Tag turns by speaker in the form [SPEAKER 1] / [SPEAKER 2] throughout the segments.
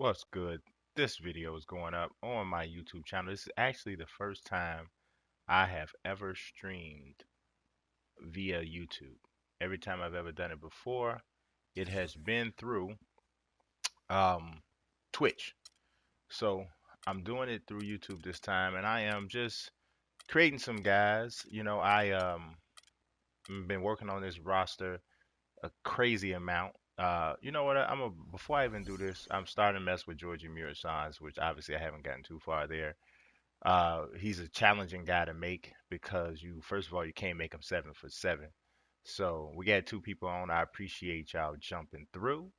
[SPEAKER 1] What's good? This video is going up on my YouTube channel. This is actually the first time I have ever streamed via YouTube. Every time I've ever done it before, it has been through um, Twitch. So I'm doing it through YouTube this time, and I am just creating some guys. Been working on this roster a crazy amount. You know what? Before I even do this, I'm starting to mess with Gheorge and Muresan, which obviously I haven't gotten too far there. He's a challenging guy to make because first of all, you can't make him 7 for 7. So we got two people on. I appreciate y'all jumping through.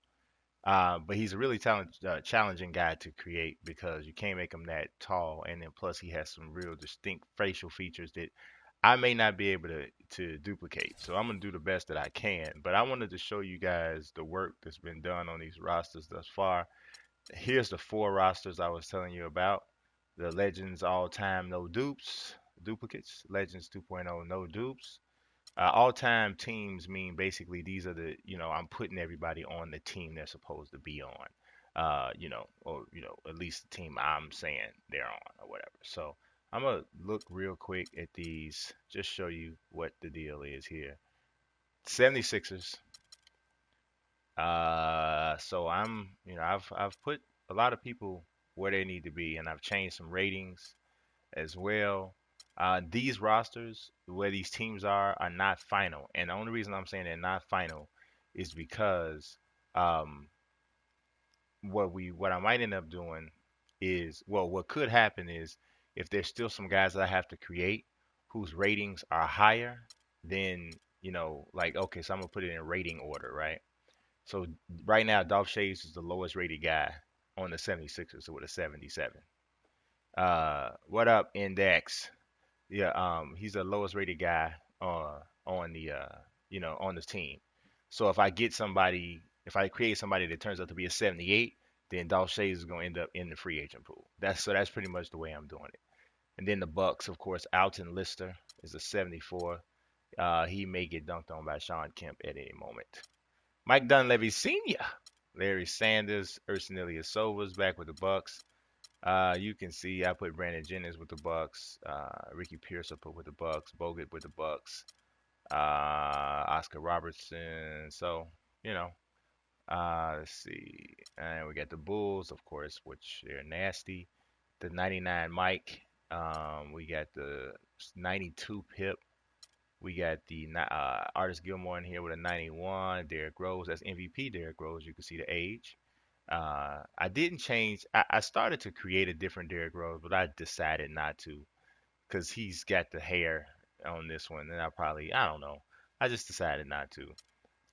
[SPEAKER 1] But he's a really challenging guy to create because you can't make him that tall, and then plus he has some real distinct facial features that I may not be able to duplicate. So I'm gonna do the best that I can. But I wanted to show you guys the work that's been done on these rosters thus far. Here's the four rosters I was telling you about. The Legends all-time no dupes, duplicates. Legends 2.0 no dupes. All-time teams mean basically these are I'm putting everybody on the team they're supposed to be on. At least the team I'm saying they're on or whatever. So I'm gonna look real quick at these, just show you what the deal is here. 76ers. So I've put a lot of people where they need to be, and I've changed some ratings as well. These rosters, where these teams are not final, and the only reason I'm saying they're not final is because um, what I might end up doing is, well, what could happen is if there's still some guys that I have to create whose ratings are higher, then like okay, so I'm gonna put it in rating order, right? So right now, Dolph Shades is the lowest rated guy on the 76ers with a 77. What up, Index? Yeah, he's the lowest rated guy on the on this team. So if I create somebody that turns out to be a 78, then Dolph Shades is gonna end up in the free agent pool. That's pretty much the way I'm doing it. And then the Bucks, of course, Alton Lister is a 74. He may get dunked on by Sean Kemp at any moment. Mike Dunleavy Sr., Larry Sanders, Urson Ilyasova back with the Bucks. You can see I put Brandon Jennings with the Bucks, Ricky Pierce I put with the Bucks, Bogut with the Bucks, Oscar Robertson. So you know, let's see, and we got the Bulls, of course, which they're nasty. The 99 Mike. We got the 92 Pip. We got the Artist Gilmore in here with a 91. Derrick Rose, that's MVP Derrick Rose. You can see the age. I didn't change. I started to create a different Derrick Rose, but I decided not to because he's got the hair on this one, and I don't know. I just decided not to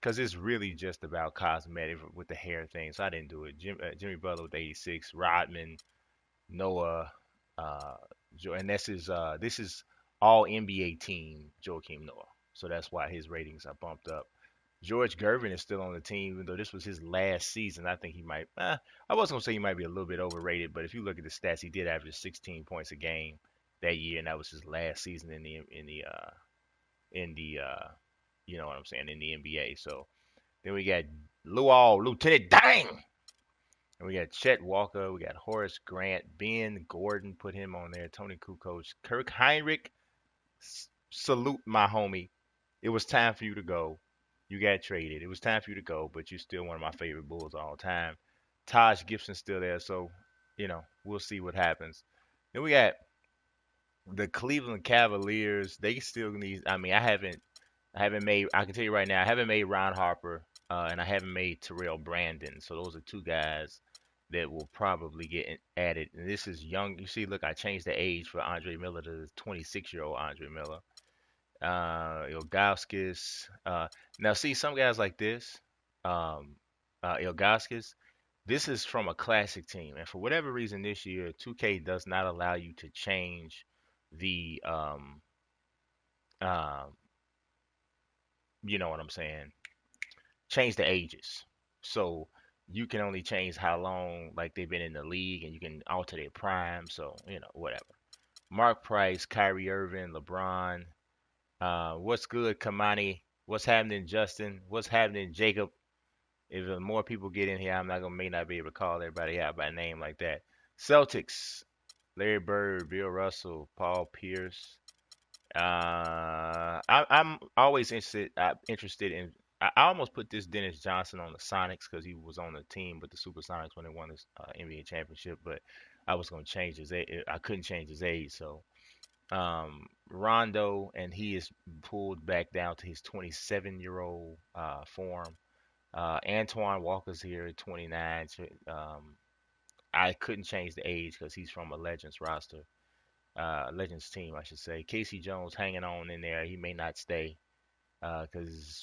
[SPEAKER 1] because it's really just about cosmetic with the hair thing, so I didn't do it. Jimmy Butler with 86, Rodman, Noah, uh, and this is all NBA team Joakim Noah, so that's why his ratings are bumped up. George Gervin is still on the team, even though this was his last season. I think he might. I was gonna say he might be a little bit overrated, but if you look at the stats, he did average 16 points a game that year, and that was his last season in the you know what I'm saying, in the NBA. So then we got Lieutenant Dang, and we got Chet Walker, we got Horace Grant, Ben Gordon, put him on there, Tony Kukoc, Kirk Heinrich. Salute my homie. It was time for you to go. You got traded. It was time for you to go, but you're still one of my favorite Bulls of all time. Taj Gibson's still there, so we'll see what happens. Then we got the Cleveland Cavaliers. They still need. I mean, I haven't made. I can tell you right now, I haven't made Ron Harper, and I haven't made Terrell Brandon. So those are two guys that will probably get added. And this is young. You see, look, I changed the age for Andre Miller to 26-year-old Andre Miller. Ilgauskas. Now, see, some guys like this, um, Ilgauskas, this is from a classic team. And for whatever reason this year, 2K does not allow you to change the, um, you know what I'm saying, change the ages. So you can only change how long, like, they've been in the league, and you can alter their prime. So, whatever. Mark Price, Kyrie Irving, LeBron. What's good, Kamani? What's happening, Justin? What's happening, Jacob? If more people get in here, I'm not gonna may not be able to call everybody out by name like that. Celtics, Larry Bird, Bill Russell, Paul Pierce. I'm always interested in. I almost put this Dennis Johnson on the Sonics because he was on the team with the Supersonics when they won this NBA championship. But I was going to change his age. I couldn't change his age, so Rondo, and he is pulled back down to his 27-year-old form. Antoine Walker's here at 29. I couldn't change the age because he's from a Legends roster, Legends team, I should say. Casey Jones hanging on in there. He may not stay because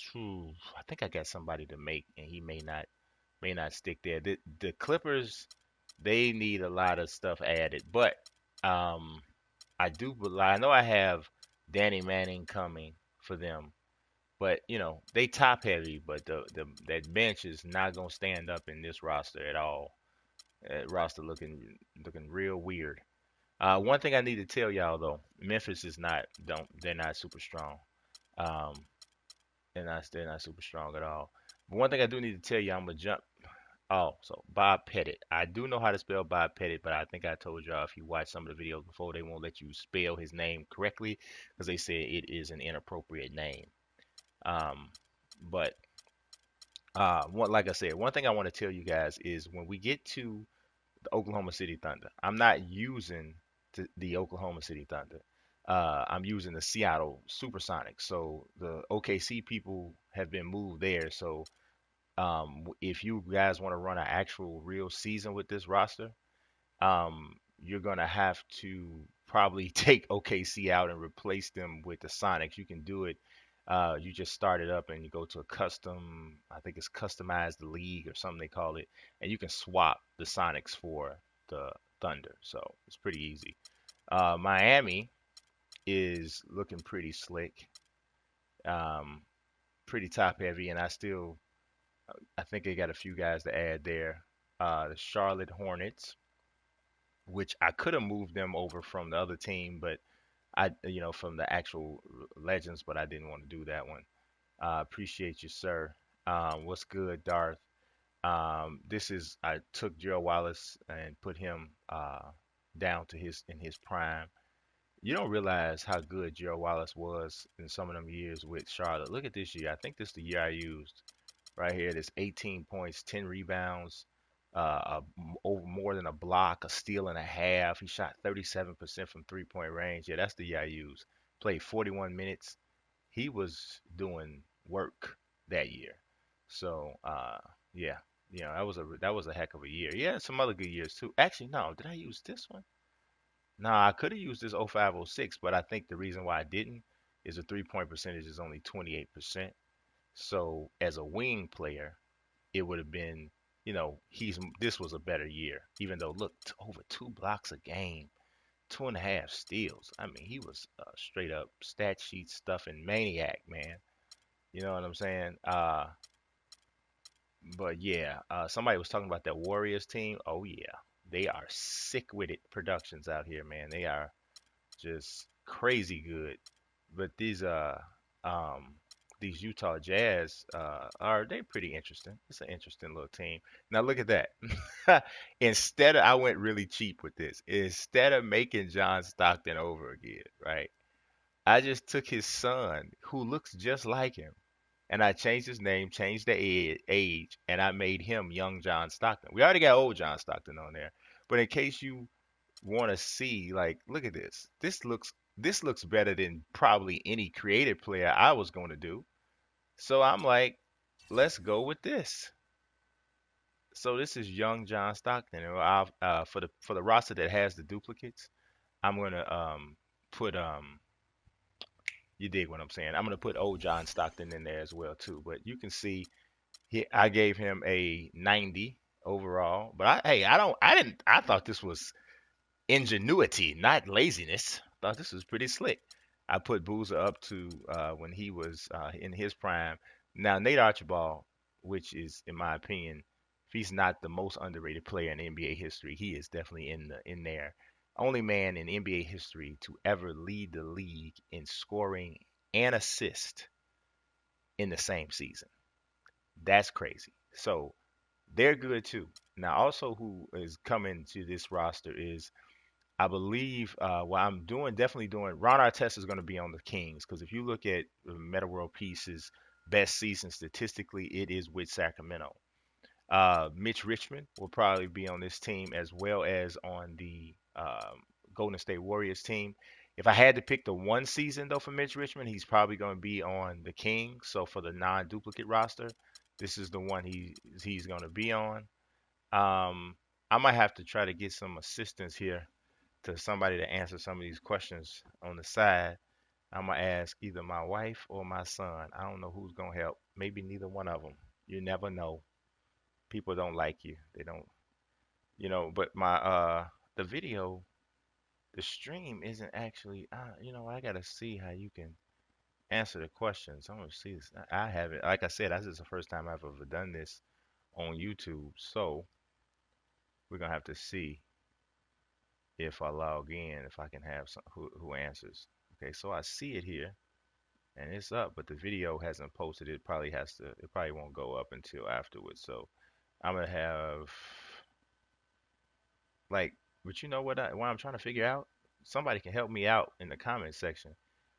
[SPEAKER 1] I think I got somebody to make, and he may not stick there. The Clippers, they need a lot of stuff added, but um, I do believe I know I have Danny Manning coming for them, but they top heavy, but the that bench is not gonna stand up in this roster at all. Roster looking real weird. One thing I need to tell y'all though, Memphis is not don't they're not super strong. Um, they're not super strong at all. But one thing I do need to tell you, I'm gonna jump. Oh, so Bob Pettit. I do know how to spell Bob Pettit, but I think I told y'all if you watch some of the videos before, they won't let you spell his name correctly because they say it is an inappropriate name. Um, but like I said, one thing I want to tell you guys is when we get to the Oklahoma City Thunder, I'm not using the Oklahoma City Thunder. I'm using the Seattle Supersonics. So the OKC people have been moved there. So if you guys want to run an actual real season with this roster, you're gonna have to probably take OKC out and replace them with the Sonics. You can do it. You just start it up and you go to a custom, I think it's customized the league or something they call it, and you can swap the Sonics for the Thunder. So it's pretty easy. Miami is looking pretty slick, um, pretty top heavy, and I think they got a few guys to add there. The Charlotte Hornets, which I could have moved them over from the other team, but from the actual Legends, but I didn't want to do that one. Appreciate you, sir. What's good, Darth? I took Gerald Wallace and put him down to his in his prime. You don't realize how good Gerald Wallace was in some of them years with Charlotte. Look at this year. I think this is the year I used right here. There's 18 points, 10 rebounds, over more than a block, a steal and a half. He shot 37% from three-point range. Yeah, that's the year I used. Played 41 minutes. He was doing work that year. So, yeah, that was a heck of a year. Yeah, some other good years too. Actually, no, did I use this one? No, I could have used this 0506, but I think the reason why I didn't is the three-point percentage is only 28%. So, as a wing player, it would have been, he's this was a better year. Even though, look, over 2 blocks a game, 2.5 steals. I mean, he was a straight up stat sheet stuffing maniac, man. You know what I'm saying? But yeah, somebody was talking about that Warriors team. Oh yeah, they are sick with it productions out here, man. They are just crazy good. But um these Utah Jazz are they pretty interesting. It's an interesting little team. Now look at that. I went really cheap with this. Instead of making John Stockton over again, right? I just took his son, who looks just like him, and I changed his name, changed the age, and I made him young John Stockton. We already got old John Stockton on there, but in case you want to see, like, look at this. This looks better than probably any creative player I was going to do. So I'm like, let's go with this. So this is young John Stockton, and for the roster that has the duplicates, I'm gonna put you dig what I'm saying. I'm gonna put old John Stockton in there as well too. But you can see I gave him a 90 overall. But I thought this was ingenuity, not laziness. Thought this was pretty slick. I put Boozer up to when he was in his prime. Now Nate Archibald, which is in my opinion, if he's not the most underrated player in NBA history, he is definitely in there. Only man in NBA history to ever lead the league in scoring and assist in the same season. That's crazy. So they're good too. Now, also who is coming to this roster is I believe what I'm doing, definitely doing. Ron Artest is going to be on the Kings because if you look at Meta World Peace's best season statistically, it is with Sacramento. Mitch Richmond will probably be on this team as well as on the Golden State Warriors team. If I had to pick the one season though for Mitch Richmond, he's probably going to be on the Kings. So for the non-duplicate roster, this is the one he's going to be on. Um, I might have to try to get some assistance here to somebody to answer some of these questions on the side. I'm gonna ask either my wife or my son. I don't know who's gonna help. Maybe neither one of them. You never know. People don't like you. They don't, but my the video, the stream isn't actually I gotta see how you can answer the questions. I'm gonna see this. I haven't, like I said, this is the first time I've ever done this on YouTube. So we're gonna have to see if I log in, if I can have some who answers. Okay, so I see it here and it's up, but the video hasn't posted. It probably won't go up until afterwards. So I'm gonna have like, but you know what I'm trying to figure out? Somebody can help me out in the comment section.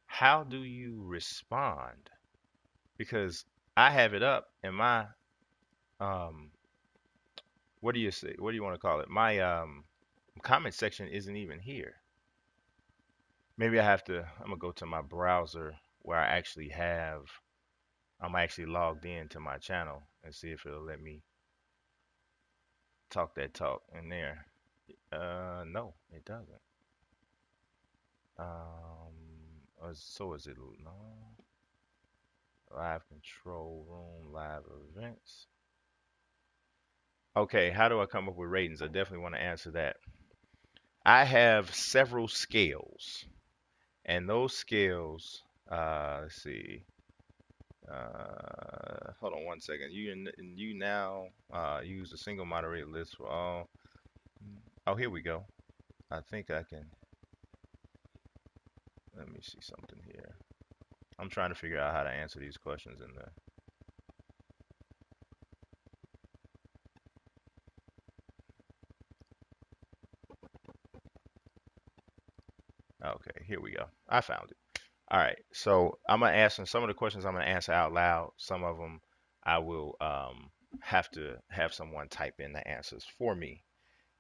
[SPEAKER 1] How do you respond? Because I have it up and my um what do you say? What do you want to call it? My comment section isn't even here. Maybe I'm gonna go to my browser where I'm actually logged in to my channel and see if it'll let me talk that talk in there. No, it doesn't. So is it no? Live control room, live events. Okay, how do I come up with ratings? I definitely want to answer that. I have several scales, and those scales, let's see. Hold on one second. You now use a single moderator list for all. Oh, here we go. I think I can. Let me see something here. I'm trying to figure out how to answer these questions in the. Okay, here we go. I found it. All right. So I'm gonna answer some of the questions. I'm gonna answer out loud. Some of them I will have to have someone type in the answers for me.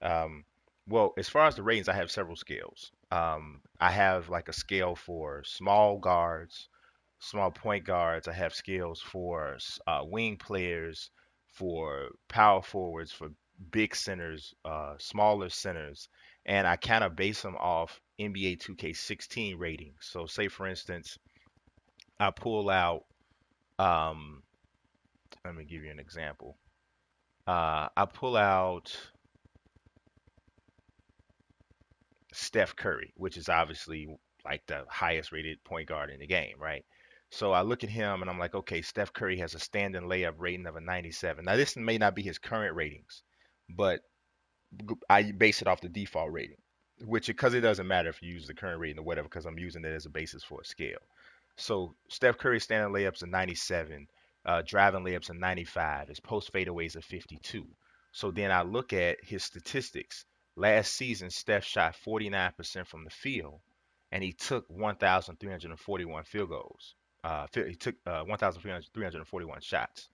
[SPEAKER 1] Um, well, as far as the ratings, I have several scales. I have like a scale for small guards, small point guards. I have scales for wing players, for power forwards, for big centers, smaller centers, and I kind of base them off NBA 2K16 ratings. So, say for instance, I pull out. Um, Let me give you an example. I pull out Steph Curry, which is obviously like the highest rated point guard in the game, right? So I look at him and I'm like, okay, Steph Curry has a standing layup rating of a 97. Now, this may not be his current ratings, but I base it off the default rating, which because it doesn't matter if you use the current rating or whatever, because I'm using it as a basis for a scale. So Steph Curry standing layups a 97, driving layups a 95, his post fadeaways a 52. So then I look at his statistics. Last season, Steph shot 49% from the field, and he took 1,341 field goals. He took 1,341 shots.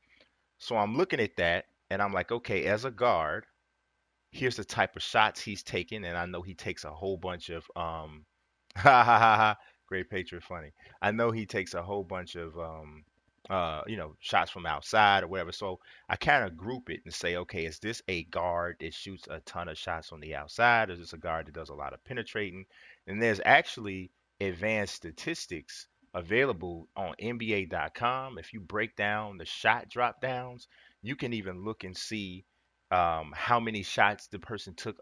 [SPEAKER 1] So I'm looking at that, and I'm like, okay, as a guard, here's the type of shots he's taking, and I know he takes a whole bunch of ha ha ha ha, great Patriot funny. I know he takes a whole bunch of shots from outside or whatever. So I kind of group it and say, okay, is this a guard that shoots a ton of shots on the outside? Or is this a guard that does a lot of penetrating? And there's actually advanced statistics available on NBA.com. If you break down the shot drop downs, you can even look and see how many shots the person took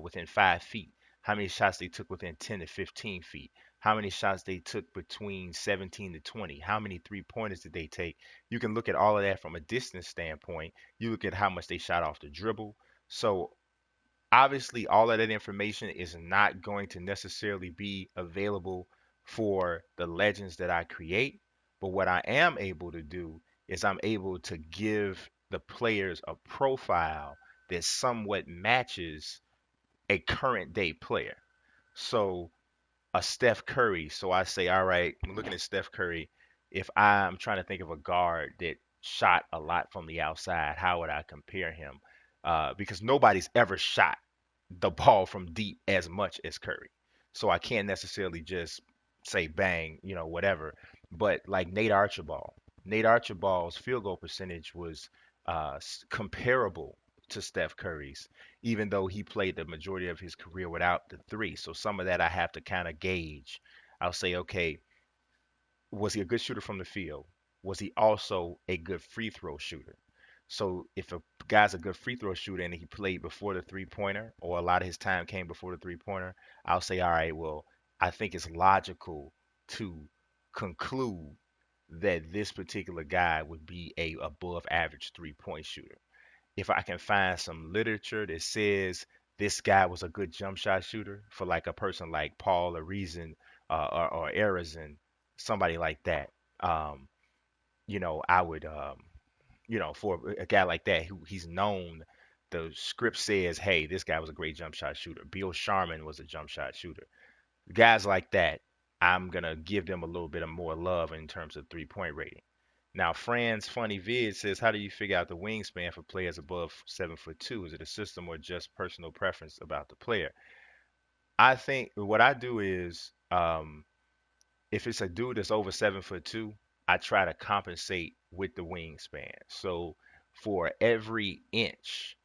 [SPEAKER 1] within 5 feet, how many shots they took within 10 to 15 feet, how many shots they took between 17 to 20, how many three pointers did they take. You can look at all of that from a distance standpoint. You look at how much they shot off the dribble. So obviously, all of that information is not going to necessarily be available for the legends that I create. But what I am able to do is I'm able to give the players a profile that somewhat matches a current day player. So a Steph Curry. So I say, all right, I'm looking at Steph Curry. If I'm trying to think of a guard that shot a lot from the outside, how would I compare him? Because nobody's ever shot the ball from deep as much as Curry. So I can't necessarily just say bang, whatever. But like Nate Archibald's field goal percentage was comparable to Steph Curry's, even though he played the majority of his career without the three. So some of that I have to kind of gauge. I'll say, okay, was he a good shooter from the field? Was he also a good free throw shooter? So if a guy's a good free throw shooter and he played before the three pointer, or a lot of his time came before the three pointer, I'll say, all right, well, I think it's logical to conclude that this particular guy would be a above average 3-point shooter. If I can find some literature that says this guy was a good jump shot shooter for like a person like Paul or Reason or Arizin, somebody like that, um, I would, for a guy like that who he's known, the script says, hey, this guy was a great jump shot shooter. Bill Sharman was a jump shot shooter. Guys like that, I'm gonna give them a little bit of more love in terms of 3-point rating. Now, Fran's funny vid says, how do you figure out the wingspan for players above 7'2"? Is it a system or just personal preference about the player? I think what I do is, if it's a dude that's over 7'2", I try to compensate with the wingspan. So for every inch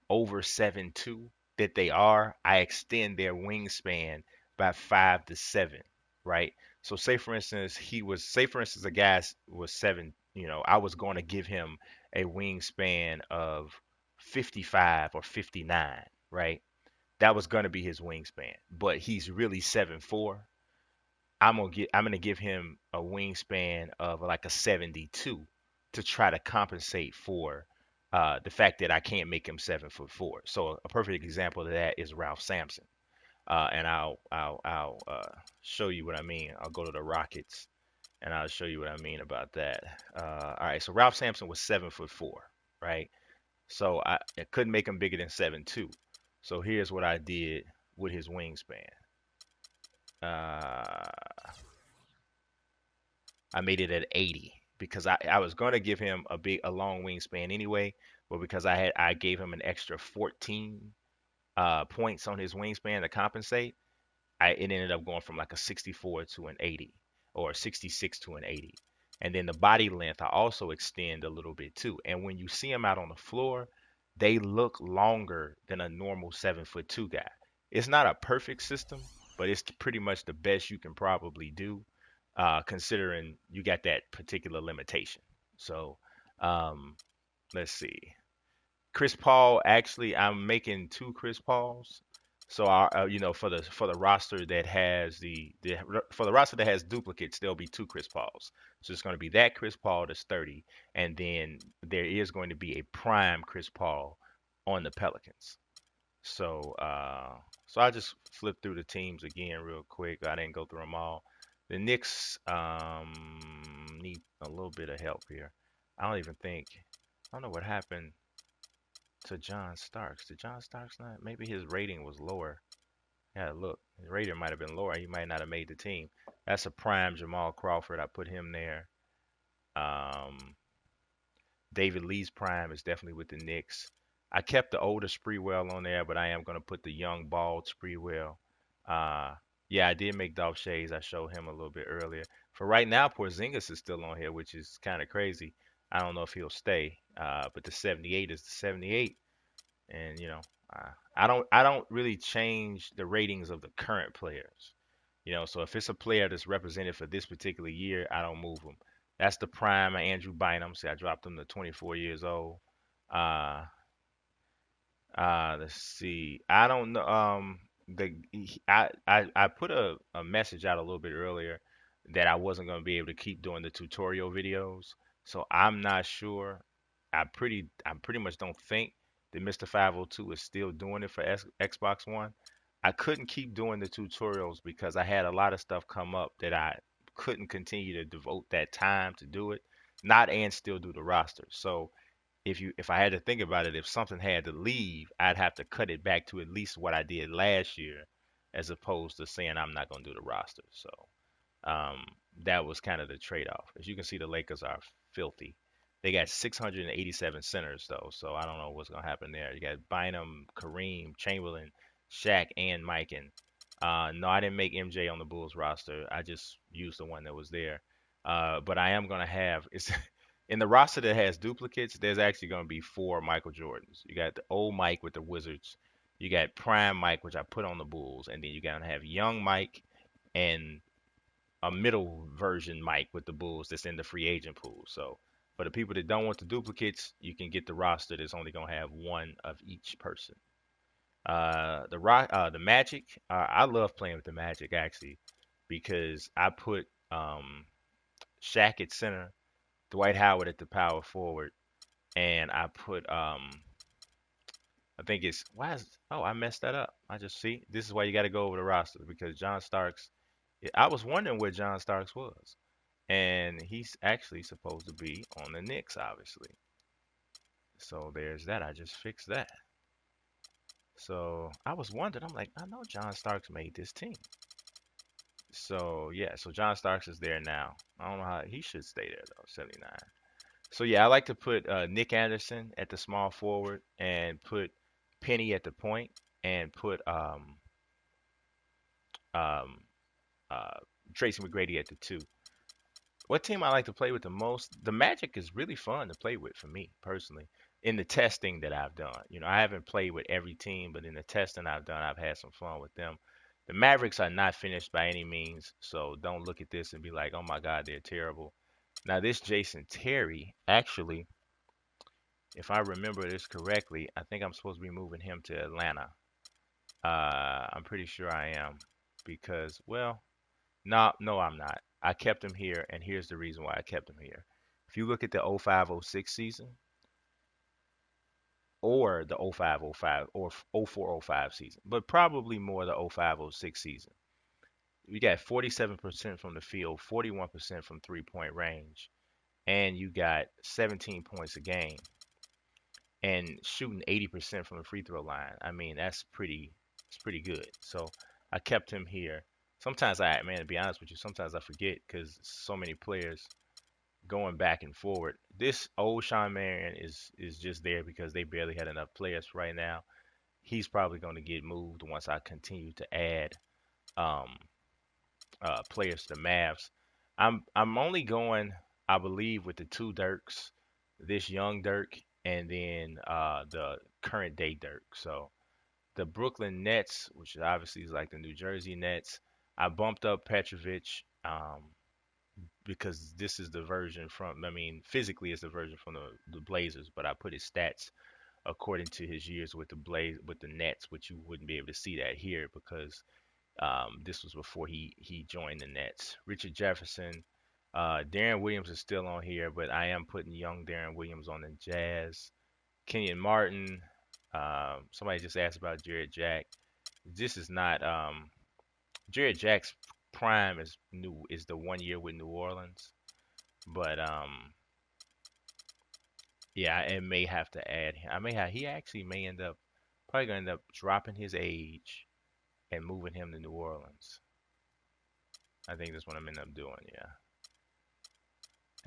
[SPEAKER 1] over 7'2" that they are, I extend their wingspan by 5 to 7, right? So say for instance a guy was 7, I was going to give him a wingspan of 55 or 59, right? That was going to be his wingspan, but he's really 7'4". I'm gonna give him a wingspan of like a 72 to try to compensate for the fact that I can't make him 7'4". So a perfect example of that is Ralph Sampson, and I'll show you what I mean. I'll go to the Rockets and I'll show you what I mean about that. All right, so Ralph Sampson was 7'4", right? So I couldn't make him bigger than 7'2". So here's what I did with his wingspan. Uh, I made it at 80 because I was going to give him a long wingspan anyway, but because I gave him an extra 14 points on his wingspan to compensate, it ended up going from like a 64 to an 80 or 66 to an 80. And then the body length I also extend a little bit too. And when you see them out on the floor, they look longer than a normal 7'2" guy. It's not a perfect system, but it's pretty much the best you can probably do, considering you got that particular limitation. So um, let's see. Chris Paul, actually, I'm making two Chris Pauls. So for the roster that has for the roster that has duplicates, there'll be two Chris Pauls. So it's going to be that Chris Paul that's 30, and then there is going to be a prime Chris Paul on the Pelicans. So I just flipped through the teams again real quick. I didn't go through them all. The Knicks need a little bit of help here. I don't know what happened to John Starks. Did John Starks not? Maybe his rating was lower. Yeah, look, his rating might have been lower. He might not have made the team. That's a prime Jamal Crawford. I put him there. Um, David Lee's prime is definitely with the Knicks. I kept the older Spreewell on there, but I am going to put the young, bald Spreewell. Uh, yeah, I did make Dolph Shades. I showed him a little bit earlier. For right now, Porzingis is still on here, which is kind of crazy. I don't know if he'll stay, but the 78 is the 78. And I don't really change the ratings of the current players. So if it's a player that's represented for this particular year, I don't move them. That's the prime of Andrew Bynum. See, I dropped him to 24 years old. Uh, let's see. I don't know. I put a message out a little bit earlier that I wasn't going to be able to keep doing the tutorial videos. So I'm not sure. I pretty much don't think that Mr. 502 is still doing it for Xbox One. I couldn't keep doing the tutorials because I had a lot of stuff come up that I couldn't continue to devote that time to do it, not and still do the roster. So if I had to think about it, if something had to leave, I'd have to cut it back to at least what I did last year, as opposed to saying I'm not gonna do the roster. So um, that was kind of the trade-off. As you can see, the Lakers are filthy. They got 687 centers though, so I don't know what's gonna happen there. You got Bynum, Kareem, Chamberlain, Shaq, and Mike. And no, I didn't make MJ on the Bulls roster. I just used the one that was there. But I am gonna have it's in the roster that has duplicates. There's actually gonna be four Michael Jordans. You got the old Mike with the Wizards. You got Prime Mike, which I put on the Bulls, and then you gotta have Young Mike and a middle version Mike with the Bulls that's in the free agent pool. So for the people that don't want the duplicates, you can get the roster that's only gonna have one of each person. The Magic, I love playing with the Magic actually because I put Shaq at center, Dwight Howard at the power forward, and I put I think it's why is oh I messed that up. I just see this is why you got to go over the roster because John Starks. I was wondering where John Starks was, and he's actually supposed to be on the Knicks, obviously. So there's that. I just fixed that. So I was wondering. I'm like, I know John Starks made this team. So yeah, so John Starks is there now. I don't know how he should stay there though. 79. So yeah, I like to put Nick Anderson at the small forward and put Penny at the point and put um, uh, Tracy McGrady at the two. What team I like to play with the most? The Magic is really fun to play with for me personally. In the testing that I've done, I haven't played with every team, but in the testing I've done, I've had some fun with them. The Mavericks are not finished by any means, so don't look at this and be like, "Oh my God, they're terrible." Now this Jason Terry, actually, if I remember this correctly, I think I'm supposed to be moving him to Atlanta. I'm pretty sure I am because, well, no, no, I'm not. I kept him here, and here's the reason why I kept him here. If you look at the 05-06 season or the 05-05 or 04-05 season, but probably more the 05-06 season, you got 47% from the field, 41% from three-point range, and you got 17 points a game and shooting 80% from the free throw line. I mean, it's pretty good. So I kept him here. Sometimes man, to be honest with you, sometimes I forget because so many players going back and forward. This old Sean Marion is just there because they barely had enough players right now. He's probably going to get moved once I continue to add um, players to the Mavs. I'm only going, I believe, with the two Dirks, this young Dirk, and then the current day Dirk. So the Brooklyn Nets, which obviously is like the New Jersey Nets, I bumped up Petrovic because this is the version from, I mean, physically it's the version from the Blazers, but I put his stats according to his years with with the Nets, which you wouldn't be able to see that here because this was before he joined the Nets. Richard Jefferson, Darren Williams is still on here, but I am putting young Darren Williams on the Jazz. Kenyon Martin. Somebody just asked about Jared Jack. This is not Jared Jack's prime is the 1 year with New Orleans, but yeah, I may have to add him. I may have he actually may end up probably gonna end up dropping his age and moving him to New Orleans. I think that's what I'm end up doing, yeah.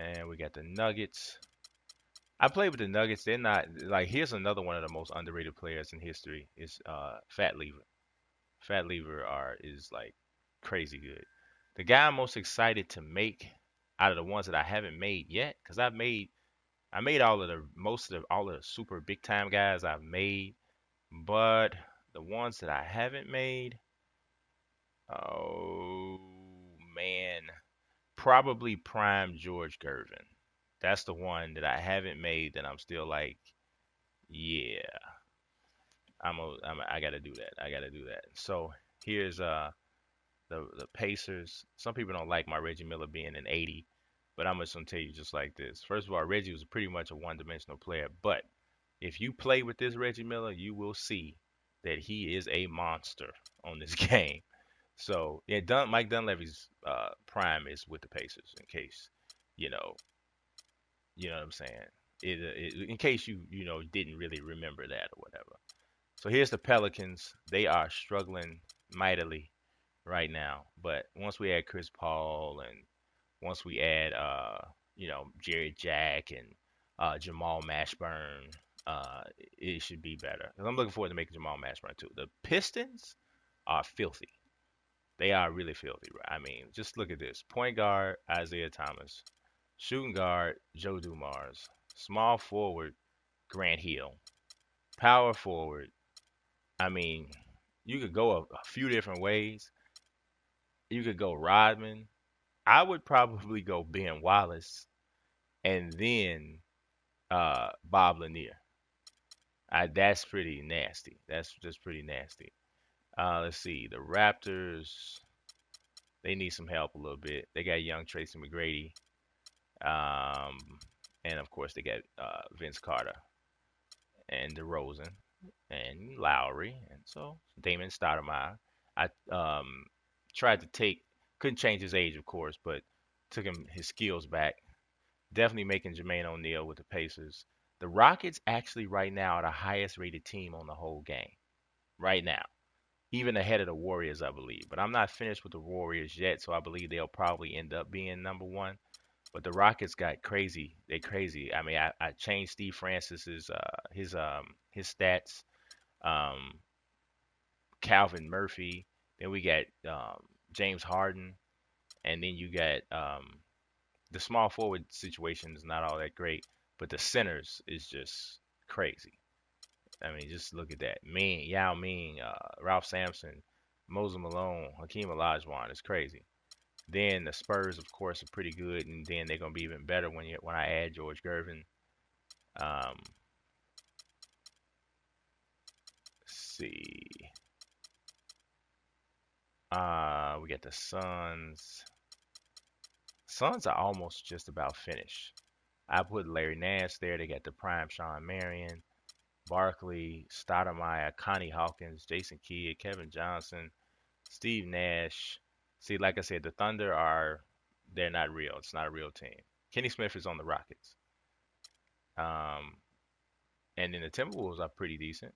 [SPEAKER 1] And we got the Nuggets. I played with the Nuggets. They're not like here's another one of the most underrated players in history is Fat Lever. Fat Lever is like crazy good. The guy I'm most excited to make out of the ones that I haven't made yet, because I made all of the most of all of the super big time guys I've made, but the ones that I haven't made, oh man, probably prime George Gervin. That's the one that I haven't made that I'm still like, yeah, I gotta do that. I gotta do that. So here's the Pacers. Some people don't like my Reggie Miller being an 80, but I'm just gonna tell you just like this. First of all, Reggie was pretty much a one-dimensional player, but if you play with this Reggie Miller, you will see that he is a monster on this game. So yeah, Mike Dunleavy's prime is with the Pacers. In case you know, you know what I'm saying. in case you didn't really remember that or whatever. So here's the Pelicans. They are struggling mightily right now. But once we add Chris Paul and once we add Jared Jack and Jamal Mashburn, it should be better. 'Cause I'm looking forward to making Jamal Mashburn too. The Pistons are filthy. They are really filthy. I mean, just look at this. Point guard, Isaiah Thomas. Shooting guard, Joe Dumars. Small forward, Grant Hill. Power forward, I mean, you could go a few different ways. You could go Rodman. I would probably go Ben Wallace and then Bob Lanier. That's pretty nasty. That's just pretty nasty. Let's see. The Raptors, they need some help a little bit. They got young Tracy McGrady. Um, and of course, they got Vince Carter and DeRozan and Lowry. And so Damon Stoudemire. I tried to couldn't change his age, of course, but took his skills back. Definitely making Jermaine O'Neal with the Pacers. The Rockets actually right now are the highest rated team on the whole game. Right now. Even ahead of the Warriors, I believe. But I'm not finished with the Warriors yet, so I believe they'll probably end up being number one. But the Rockets got crazy. They crazy. I mean, I changed Steve Francis's his stats. Um, Calvin Murphy. Then we got James Harden, and then you got the small forward situation is not all that great, but the centers is just crazy. I mean, just look at that. Yao Ming, Ralph Sampson, Moses Malone, Hakeem Olajuwon. It's crazy. Then the Spurs, of course, are pretty good, and then they're gonna be even better when I add George Gervin. Um, let's see. We got the Suns. Suns are almost just about finished. I put Larry Nance there. They got the prime Sean Marion, Barkley, Stoudemire, Connie Hawkins, Jason Kidd, Kevin Johnson, Steve Nash. See, like I said, the Thunder they're not real. It's not a real team. Kenny Smith is on the Rockets. Um, and then the Timberwolves are pretty decent.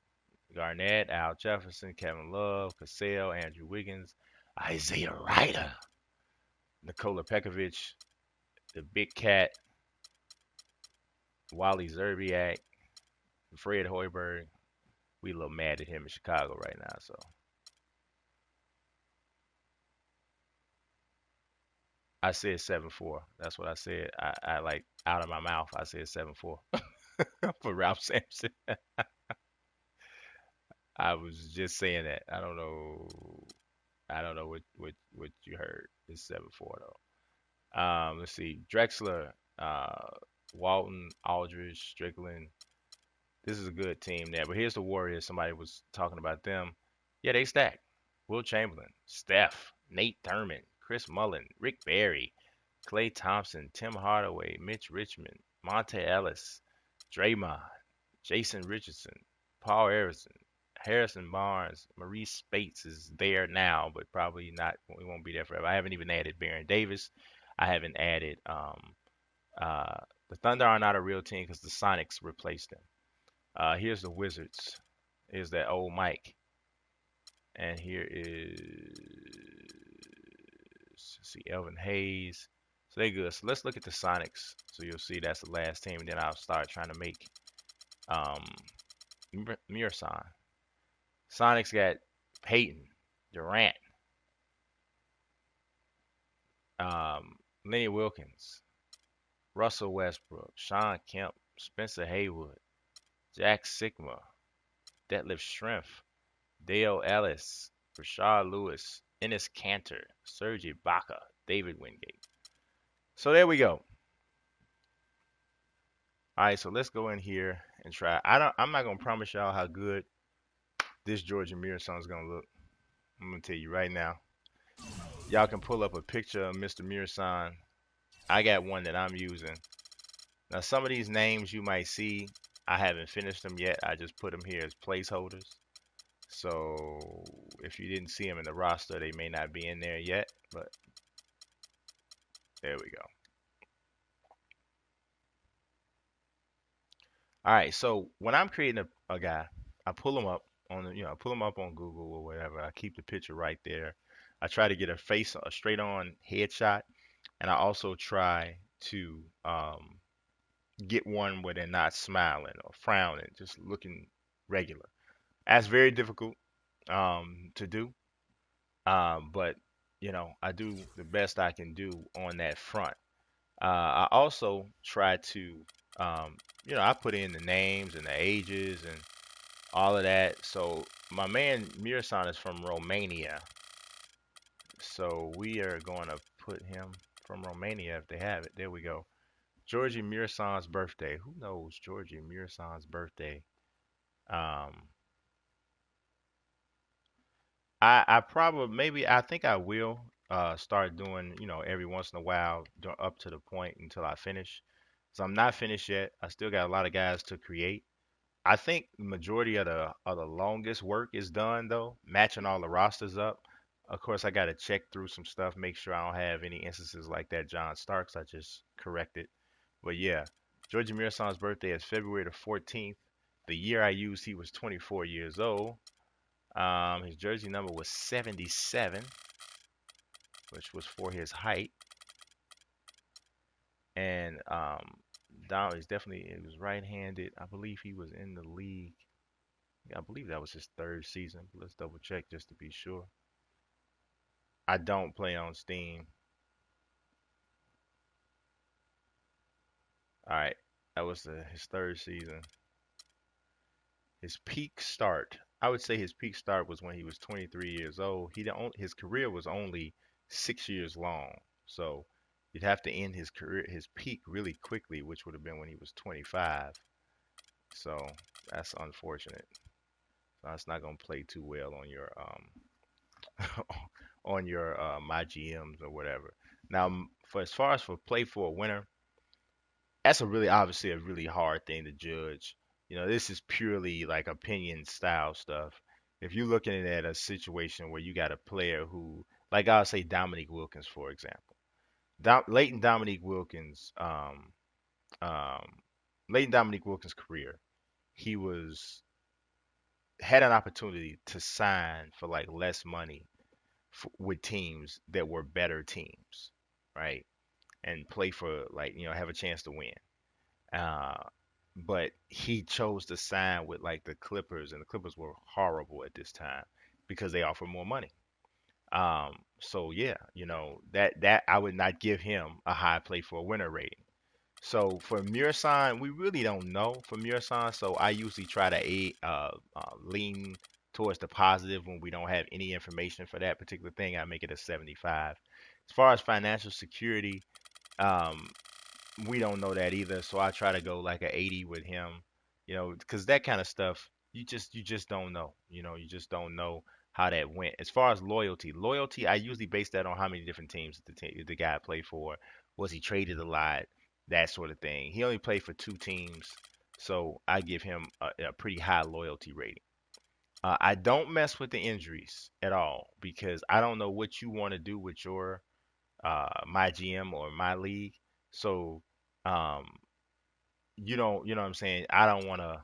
[SPEAKER 1] Garnett, Al Jefferson, Kevin Love, Cassell, Andrew Wiggins, Isaiah Ryder, Nikola Pekovic, the Big Cat, Wally Zerbiak, Fred Hoiberg. We a little mad at him in Chicago right now, so I said 7-4. That's what I said. I like out of my mouth. I said 7-4 for Ralph Sampson. I was just saying that. I don't know. I don't know what you heard. It's 7-4 though. Let's see. Drexler, uh, Walton, Aldridge, Strickland. This is a good team there. But here's the Warriors. Somebody was talking about them. Yeah, they stacked. Will Chamberlain, Steph, Nate Thurman, Chris Mullin, Rick Barry, Klay Thompson, Tim Hardaway, Mitch Richmond, Monte Ellis, Draymond, Jason Richardson, Paul Harrison Barnes, Maurice Spates is there now, but probably not. We won't be there forever. I haven't even added Baron Davis. I haven't added the Thunder are not a real team because the Sonics replaced them. Here's the Wizards. Here's that old Mike. And here is, let's see, Elvin Hayes. So they good. So let's look at the Sonics. So you'll see that's the last team. And then I'll start trying to make um, Muresan. Sonics got Peyton, Durant, Lenny Wilkins, Russell Westbrook, Sean Kemp, Spencer Haywood, Jack Sigma, Detlef Schrempf, Dale Ellis, Rashard Lewis, Ennis Cantor, Serge Ibaka, David Wingate. So there we go. All right, so let's go in here and try. I'm not gonna promise y'all how good this Georgia Mirror song is gonna look. I'm gonna tell you right now. Y'all can pull up a picture of Mr. Muresan. I got one that I'm using. Now some of these names you might see, I haven't finished them yet. I just put them here as placeholders. So if you didn't see them in the roster, they may not be in there yet, but there we go. All right, so when I'm creating a guy, I pull him up on the, I pull him up on Google or whatever. I keep the picture right there. I try to get a straight on headshot, and I also try to get one where they're not smiling or frowning, just looking regular. That's very difficult to do, but I do the best I can do on that front. I also try to, I put in the names and the ages and all of that. So my man Muresan is from Romania. So we are going to put him from Romania if they have it. There we go. Georgie Muresan's birthday. Who knows Georgie Muresan's birthday? Um, I probably maybe I think I will start doing every once in a while up to the point until I finish. So I'm not finished yet. I still got a lot of guys to create. I think the majority of the longest work is done though, matching all the rosters up. Of course, I got to check through some stuff, make sure I don't have any instances like that John Starks I just corrected. But yeah, George Mirasan's birthday is February the 14th. The year I used, he was 24 years old. His jersey number was 77, which was for his height. And Don is definitely he was right-handed. I believe he was in the league. I believe that was his third season. Let's double check just to be sure. I don't play on Steam. All right, that was his third season. His peak start, I would say his peak start was when he was 23 years old. His career was only 6 years long, so you'd have to end his peak really quickly, which would have been when he was 25. So that's unfortunate. So that's not gonna play too well on your on your my GMs or whatever. Now, for as far as for play for a winner, that's a really obviously a really hard thing to judge. This is purely like opinion style stuff. If you're looking at a situation where you got a player who, like I'll say Dominique Wilkins, for example. Leighton Dominique Wilkins, um, Leighton Dominique Wilkins' career, he had an opportunity to sign for like less money with teams that were better teams, right? And play for like, have a chance to win. Uh, but he chose to sign with like the Clippers, and the Clippers were horrible at this time because they offer more money. So yeah, that I would not give him a high play for a winner rating. So for Murasan, we really don't know for Murasan, so I usually try to lean towards the positive when we don't have any information for that particular thing. I make it a 75. As far as financial security, um, we don't know that either. So I try to go like a 80 with him, because that kind of stuff you just don't know. You just don't know how that went. As far as loyalty, I usually base that on how many different teams the guy played for. Was he traded a lot? That sort of thing. He only played for two teams, so I give him a pretty high loyalty rating. I don't mess with the injuries at all because I don't know what you want to do with your my GM or my league. So, um, you know what I'm saying? I don't want to,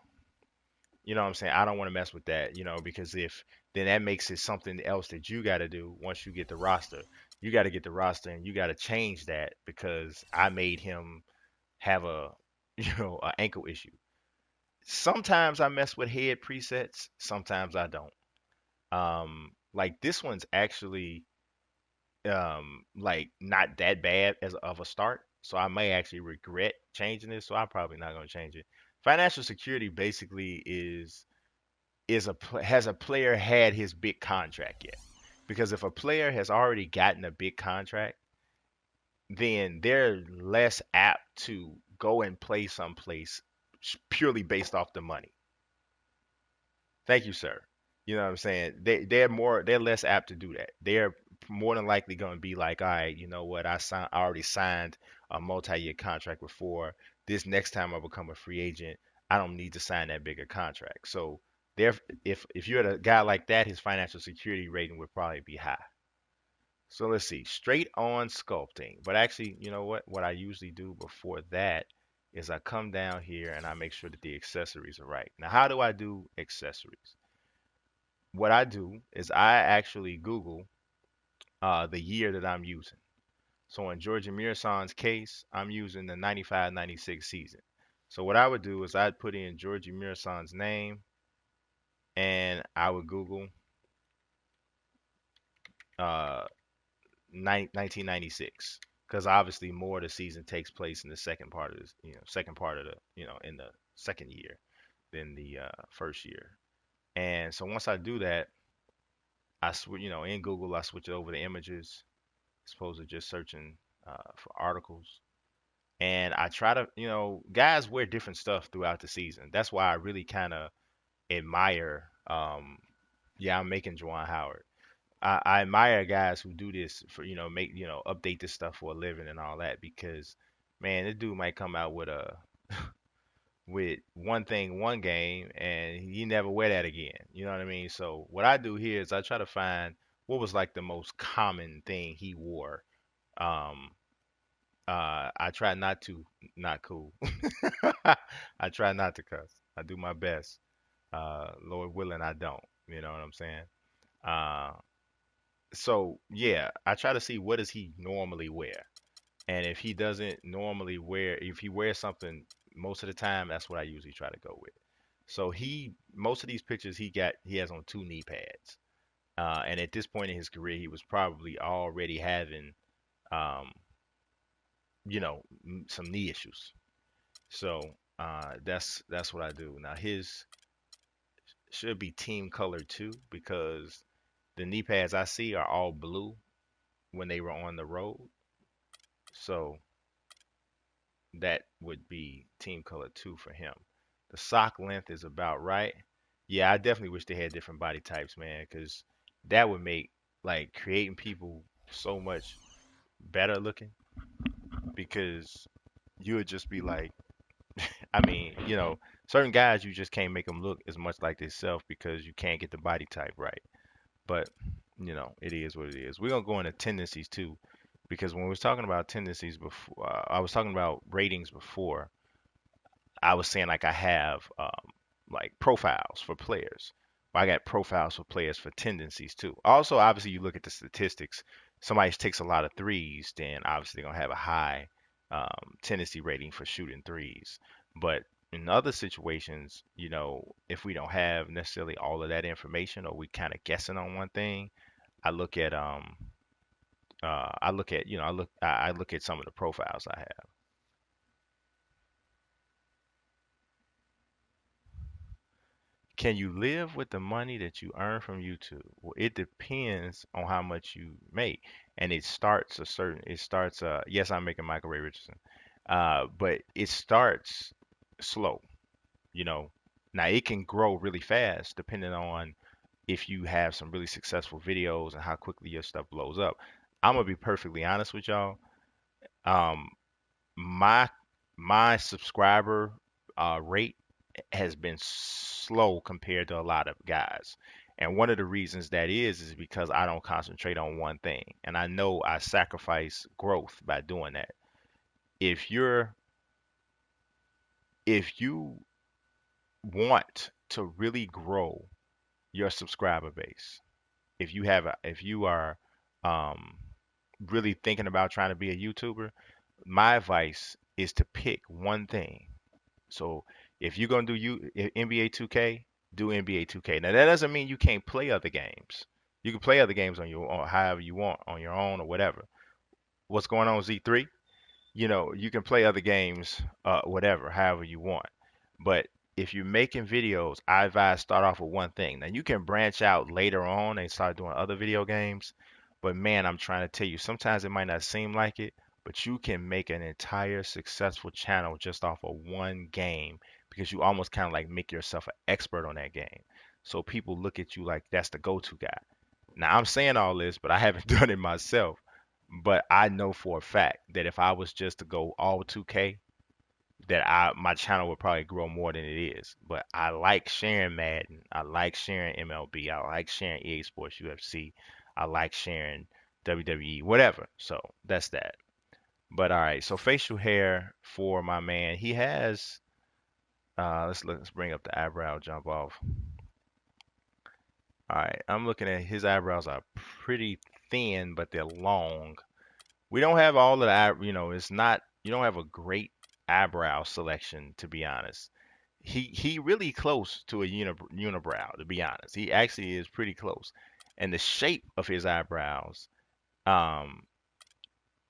[SPEAKER 1] you know what I'm saying? I don't want to mess with that, because if then that makes it something else that you got to do once you get the roster. You got to get the roster and you got to change that because I made him have a, a ankle issue. Sometimes I mess with head presets, sometimes I don't. Like this one's actually like not that bad as of a start. So I may actually regret changing this. So I'm probably not going to change it. Financial security basically has a player had his big contract yet? Because if a player has already gotten a big contract, then they're less apt to go and play someplace purely based off the money. Thank you, sir. You know what I'm saying? They're less apt to do that. They're more than likely going to be like, all right, you know what? I already signed a multi-year contract before. This next time I become a free agent, I don't need to sign that bigger contract. So there, if you're a guy like that, his financial security rating would probably be high. So let's see, straight on sculpting. But actually, you know what? What I usually do before that is I come down here and I make sure that the accessories are right. Now, how do I do accessories? What I do is I actually Google the year that I'm using. So in Georgia Muresan's case, I'm using the 95-96 season. So what I would do is I'd put in Georgia Muresan's name and I would Google uh, 1996 because obviously more of the season takes place in the second part of this, second part of the, in the second year than the first year. And so once I do that, I switch, in Google, I switch it over to images, as opposed to just searching for articles. And I try to, guys wear different stuff throughout the season. That's why I really kind of admire. Yeah, I'm making Juwan Howard. I admire guys who do this for, make, update this stuff for a living and all that because, man, this dude might come out with one thing one game and he never wear that again. You know what I mean? So what I do here is I try to find what was like the most common thing he wore. Um, I try not to not cool. I try not to cuss. I do my best. Lord willing, I don't. You know what I'm saying? Uh, so yeah, I try to see what does he normally wear, and if he doesn't normally wear, if he wears something most of the time, that's what I usually try to go with. So most of these pictures he has on two knee pads, and at this point in his career, he was probably already having, um, some knee issues. So that's what I do. Now his should be team color too because the knee pads I see are all blue when they were on the road. So that would be team color too for him. The sock length is about right. Yeah, I definitely wish they had different body types, man, because that would make like creating people so much better looking because you would just be like, I mean, certain guys you just can't make them look as much like themselves because you can't get the body type right. But it is what it is. We're gonna go into tendencies too, because when we was talking about tendencies before, I was talking about ratings before. I was saying like I have like profiles for players. Well, I got profiles for players for tendencies too. Also, obviously, you look at the statistics. Somebody takes a lot of threes, then obviously they're gonna have a high tendency rating for shooting threes. But in other situations, if we don't have necessarily all of that information, or we kind of guessing on one thing, I look at I look at some of the profiles I have. Can you live with the money that you earn from YouTube? Well, it depends on how much you make. And it starts, yes, I'm making Michael Ray Richardson. But it starts slow, you know. Now it can grow really fast depending on if you have some really successful videos and how quickly your stuff blows up. I'm gonna be perfectly honest with y'all. Um, my my subscriber rate has been slow compared to a lot of guys. And one of the reasons that is because I don't concentrate on one thing. And I know I sacrifice growth by doing that. If you're if you want to really grow your subscriber base, if you are um really thinking about trying to be a YouTuber, my advice is to pick one thing. So if you're gonna do NBA 2K, do NBA 2K. Now that doesn't mean you can't play other games. You can play other games on your own, however you want, on your own or whatever. What's going on Z3? You can play other games, whatever, however you want. But if you're making videos, I advise start off with one thing. Now you can branch out later on and start doing other video games. But man, I'm trying to tell you, sometimes it might not seem like it, but you can make an entire successful channel just off of one game because you almost kind of like make yourself an expert on that game. So people look at you like that's the go-to guy. Now I'm saying all this, but I haven't done it myself. But I know for a fact that if I was just to go all 2K, that my channel would probably grow more than it is. But I like sharing Madden. I like sharing MLB. I like sharing EA Sports UFC. I like sharing WWE, whatever. So that's that. But all right, so facial hair for my man, he has. Let's bring up the eyebrow jump off. All right, I'm looking at his eyebrows are pretty thin, but they're long. We don't have all of the it's not you don't have a great eyebrow selection to be honest. He really close to a unibrow to be honest. He actually is pretty close, and the shape of his eyebrows um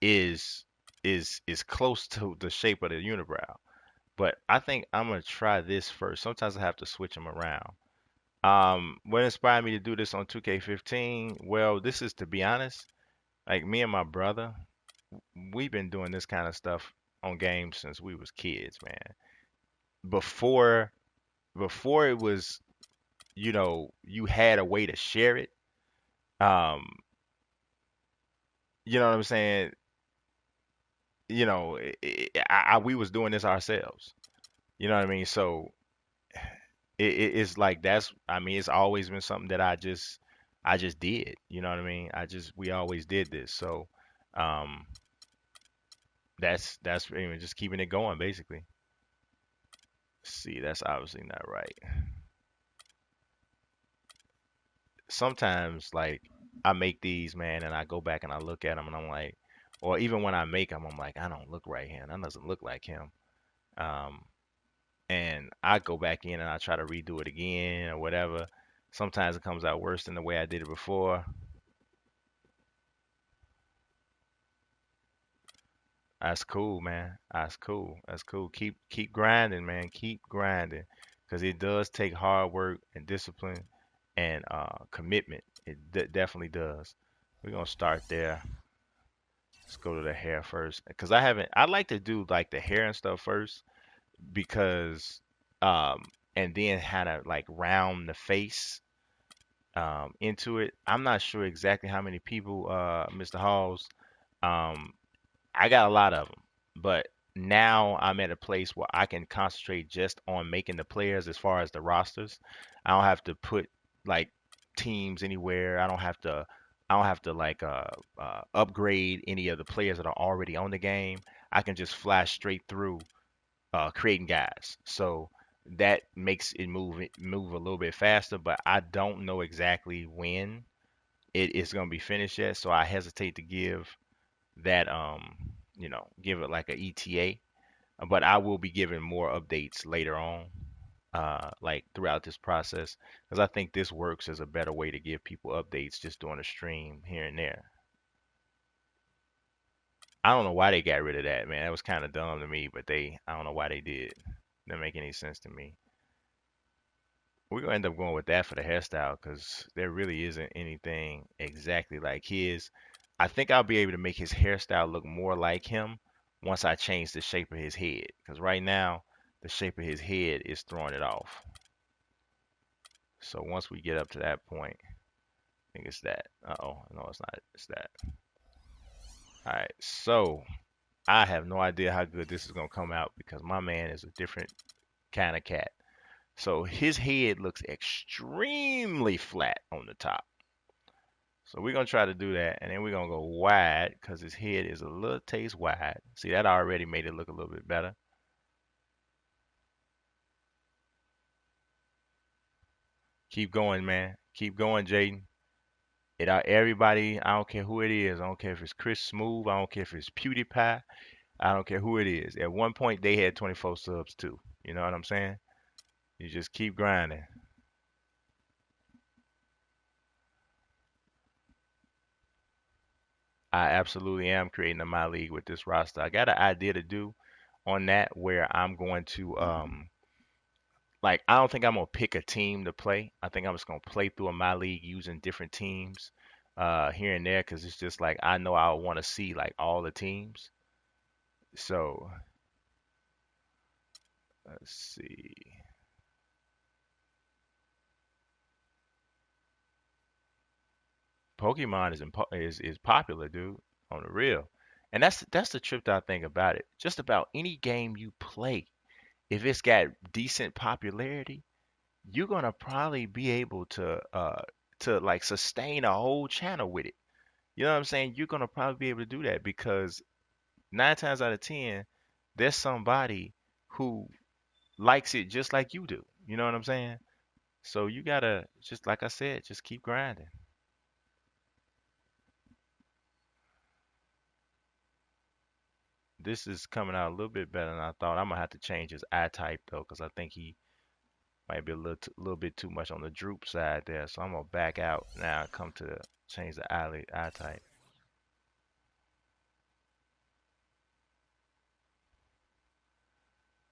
[SPEAKER 1] is is close to the shape of the unibrow. But I think I'm gonna try this first. Sometimes I have to switch them around. What inspired me to do this on 2K15? Well, this is to be honest, like me and my brother, we've been doing this kind of stuff on games since we was kids, man. Before before it was, you had a way to share it. Um, you know what I'm saying? We was doing this ourselves. You know what I mean? So it's like I mean, it's always been something that I just did. You know what I mean? We always did this. So, um, that's just keeping it going basically. See, that's obviously not right. Sometimes like I make these, man, and I go back and I look at them and I'm like, or even when I make them, I'm like, I don't look right here. That doesn't look like him. Um, and I go back in and I try to redo it again or whatever. Sometimes it comes out worse than the way I did it before. That's cool, man. That's cool. That's cool. Keep grinding, man. Keep grinding, because it does take hard work and discipline and commitment. It definitely does. We're gonna start there. Let's go to the hair first, because I haven't. I like to do like the hair and stuff first because, um, and then kind of like round the face into it. I'm not sure exactly how many people, Mr. Halls. Um, I got a lot of them, but now I'm at a place where I can concentrate just on making the players as far as the rosters. I don't have to put like teams anywhere. I don't have to like upgrade any of the players that are already on the game. I can just flash straight through creating guys. So that makes it move a little bit faster, but I don't know exactly when it is going to be finished yet, so I hesitate to give it like a ETA, but I will be giving more updates later on, like throughout this process, because I think this works as a better way to give people updates just doing a stream here and there. I don't know why they got rid of that, man. That was kind of dumb to me, but I don't know why they did. Didn't make any sense to me. We're gonna end up going with that for the hairstyle because there really isn't anything exactly like his. I think I'll be able to make his hairstyle look more like him once I change the shape of his head. Because right now, the shape of his head is throwing it off. So once we get up to that point, I think it's that. Uh-oh, no, it's not. It's that. All right, so I have no idea how good this is gonna come out because my man is a different kind of cat. So his head looks extremely flat on the top. So we're gonna try to do that, and then we're gonna go wide because his head is a little taste wide. See, that already made it look a little bit better. Keep going, man. Keep going, Jaden. Everybody, I don't care who it is. I don't care if it's Chris Smooth. I don't care if it's PewDiePie. I don't care who it is. At one point, they had 24 subs too. You know what I'm saying? You just keep grinding. I absolutely am creating a my league with this roster. I got an idea to do on that where I'm going to like I don't think I'm gonna pick a team to play. I think I'm just gonna play through a my league using different teams here and there because it's just like I know I want to see like all the teams. So let's see. Pokemon is popular, dude, on the real. And that's the trip that I think about it. Just about any game you play, if it's got decent popularity, you're gonna probably be able to like sustain a whole channel with it. You know what I'm saying? You're gonna probably be able to do that because Nine times out of ten, there's somebody who likes it just like you do. You know what I'm saying? So you gotta, just like I said, just keep grinding. This is coming out a little bit better than I thought. I'm gonna have to change his eye type though, because I think he might be a little bit too much on the droop side there. So I'm gonna back out now and come to change the eye type.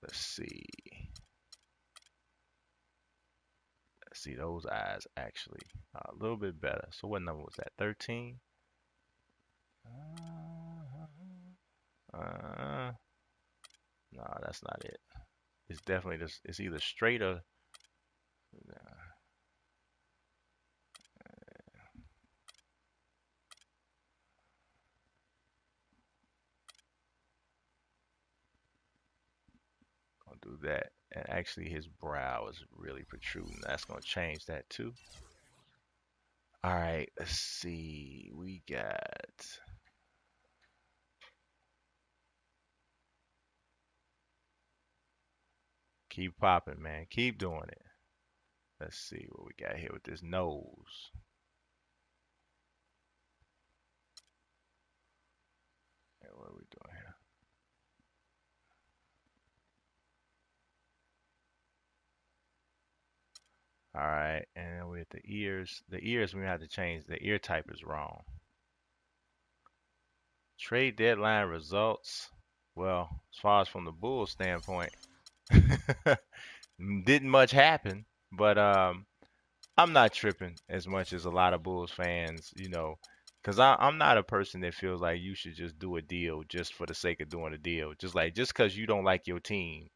[SPEAKER 1] Let's see. Let's see, those eyes actually are a little bit better. So what number was that? 13? Uh, no, that's not it. It's definitely just, it's either straight or gonna do that. And actually his brow is really protruding. That's gonna change that too. All right, let's see. We got, keep popping, man. Keep doing it. Let's see what we got here with this nose. Hey, what are we doing here? All right, and then with the ears, we have to change. The ear type is wrong. Trade deadline results. Well, as far as from the Bulls standpoint, didn't much happen, but I'm not tripping as much as a lot of Bulls fans, because I'm not a person that feels like you should just do a deal just for the sake of doing a deal. Just because you don't like your team,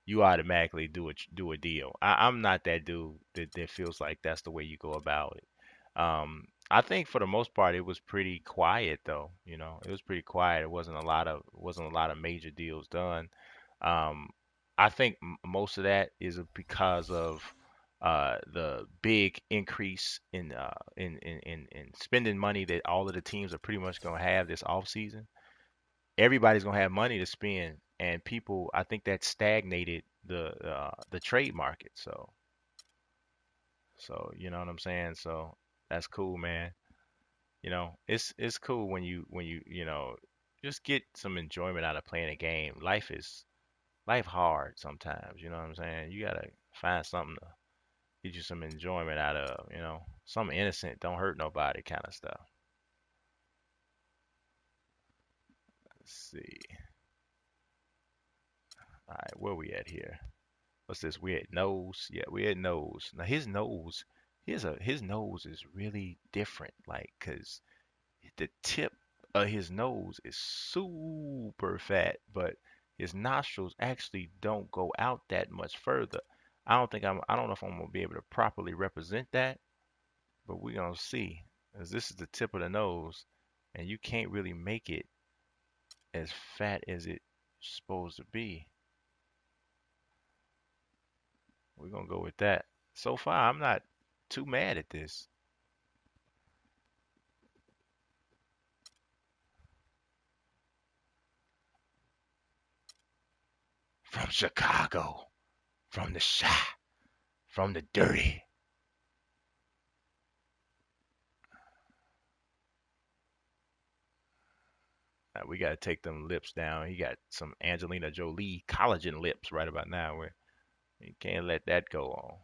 [SPEAKER 1] you automatically do a deal. I'm not that dude that feels like that's the way you go about it. I think for the most part it was pretty quiet though. It was pretty quiet. It wasn't a lot of major deals done. Um, I think most of that is because of the big increase in spending money that all of the teams are pretty much gonna have this off season. Everybody's gonna have money to spend, and people, I think that stagnated the trade market. So you know what I'm saying. So that's cool, man. It's cool when you just get some enjoyment out of playing a game. Life hard sometimes. You know what I'm saying. You gotta find something to get you some enjoyment out of. Something innocent, don't hurt nobody, kind of stuff. Let's see. All right, where we at here? What's this? We at nose. Yeah, we at nose. Now his nose is really different. Like, cause the tip of his nose is super fat, but his nostrils actually don't go out that much further. I don't know if I'm gonna be able to properly represent that, but we're gonna see. As this is the tip of the nose, and you can't really make it as fat as it's supposed to be. We're gonna go with that. So far, I'm not too mad at this. From Chicago, from the shy, from the dirty. We got to take them lips down. He got some Angelina Jolie collagen lips right about now. Where you can't let that go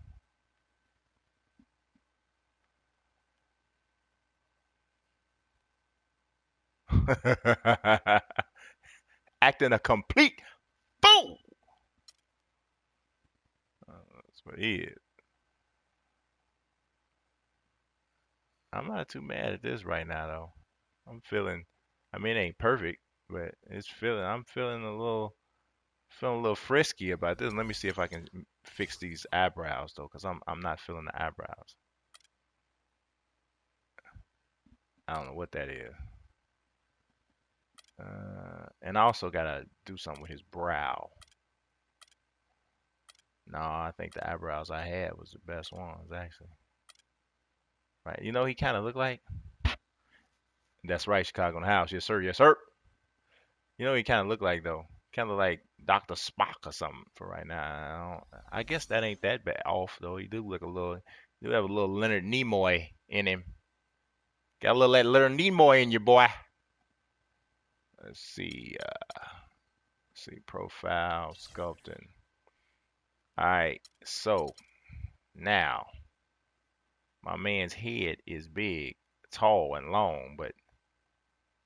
[SPEAKER 1] on. Acting a complete fool. That's what he is. I'm not too mad at this right now though. I'm feeling. I mean, it ain't perfect, but I'm feeling a little frisky about this. Let me see if I can fix these eyebrows though, cause I'm not feeling the eyebrows. I don't know what that is. And I also gotta do something with his brow. No, I think the eyebrows I had was the best ones actually. Right? He kind of looked like. That's right, Chicago in the house. Yes, sir. Yes, sir. You know what he kind of look like though? Kind of like Dr. Spock or something for right now. I guess that ain't that bad off though. He do look a little. You have a little Leonard Nimoy in him. Got a little that Leonard Nimoy in you, boy. Let's see. See profile sculpting. All right. So now my man's head is big, tall, and long, but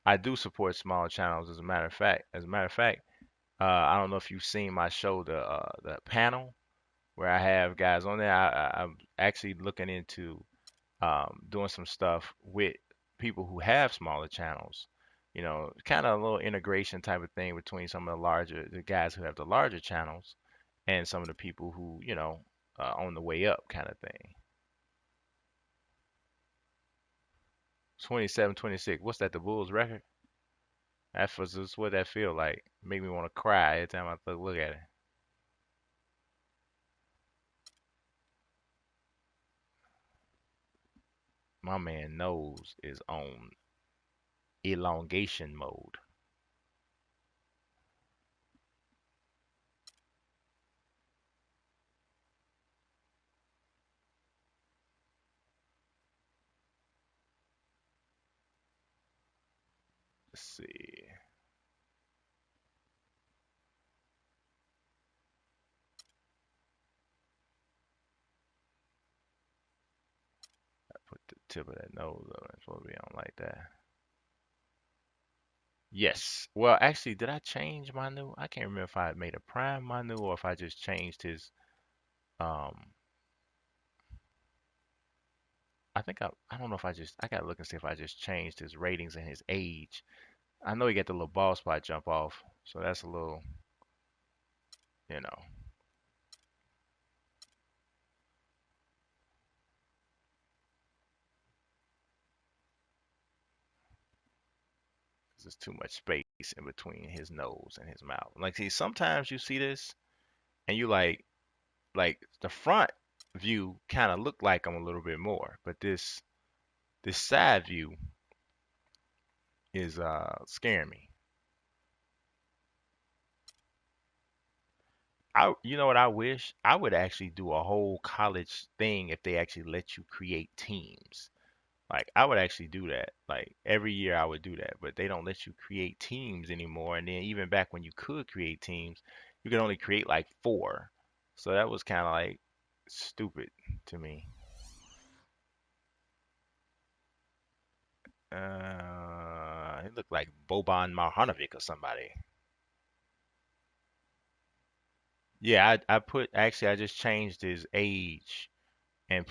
[SPEAKER 1] I do support small channels. As a matter of fact, I don't know if you've seen my show, the panel where I have guys on there. I'm actually looking into doing some stuff with people who have smaller channels. Kind of a little integration type of thing between some of the guys who have the larger channels and some of the people who, on the way up kind of thing. 27, 26. What's that, the Bulls record? That's just what that feel like. Make me want to cry every time I look at it. My man nose is on elongation mode. Let's see. Put the tip of that nose up. It's supposed to be on like that. Yes. Well, actually, did I change my new? I can't remember if I made a prime my new or if I just changed his. Um, I think I don't know if I gotta look and see if I just changed his ratings and his age. I know he got the little ball spot jump off, so that's a little, you know, there's too much space in between his nose and his mouth. Like, see, sometimes you see this and you like the front view kind of look like him a little bit more, but this side view is scaring me. You know what I wish? I would actually do a whole college thing if they actually let you create teams. Like I would actually do that. Like every year I would do that, but they don't let you create teams anymore. And then even back when you could create teams, you could only create like four. So that was kind of like stupid to me. It looked like Boban Marjanovic or somebody. Yeah, I put actually I just changed his age and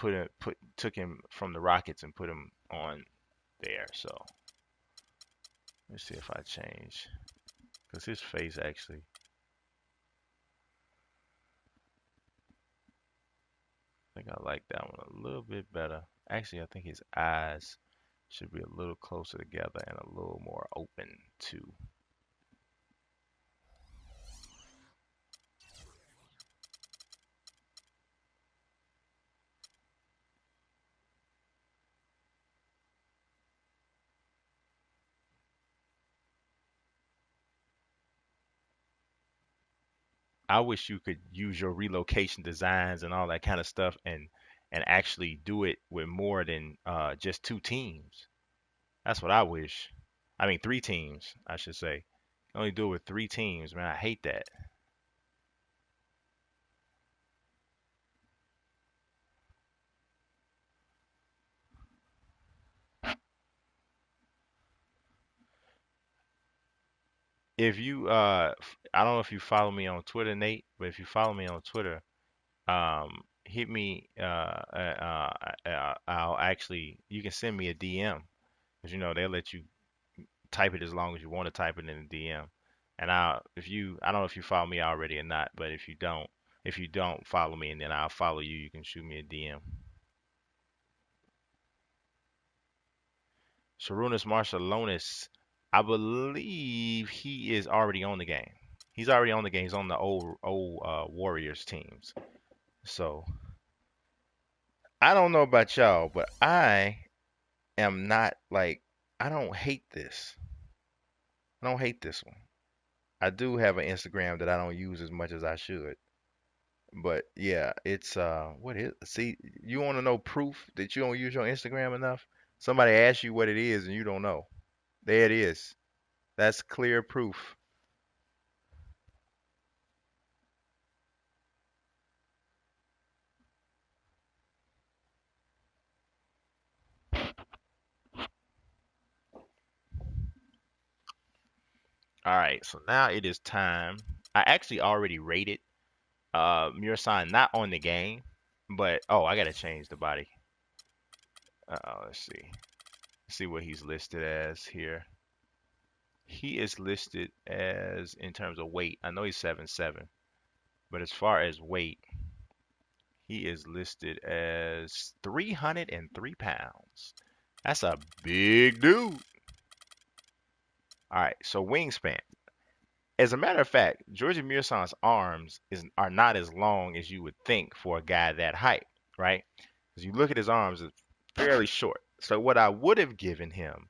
[SPEAKER 1] took him from the Rockets and put him on there. So let's see if I change because his face actually. I think I like that one a little bit better. Actually, I think his eyes should be a little closer together and a little more open too. I wish you could use your relocation designs and all that kind of stuff and actually do it with more than just two teams. That's what I wish. I mean, three teams, I should say. Only do it with three teams, man. I hate that. If you I don't know if you follow me on Twitter, Nate, but if you follow me on Twitter, hit me I'll actually you can send me a DM because they'll let you type it as long as you want to type it in the DM. And I don't know if you follow me already or not, but if you don't follow me and then I'll follow you, you can shoot me a DM. Sarunas Marciulionis, I believe he is already on the game. He's already on the game. He's on the old Warriors teams. So I don't know about y'all, but I am not like I don't hate this. I don't hate this one. I do have an Instagram that I don't use as much as I should. But yeah, it's what is see, you want to know proof that you don't use your Instagram enough? Somebody asks you what it is and you don't know. There it is. That's clear proof. All right, so now it is time. I actually already rated Muresan not on the game, but oh, I gotta change the body. Let's see. Let's see what he's listed as here. He is listed as in terms of weight. I know he's 7'7", but as far as weight, he is listed as 303 pounds. That's a big dude. All right, so wingspan. As a matter of fact, Georgia Muresan's arms are not as long as you would think for a guy that height, right? As you look at his arms, it's fairly short. So what I would have given him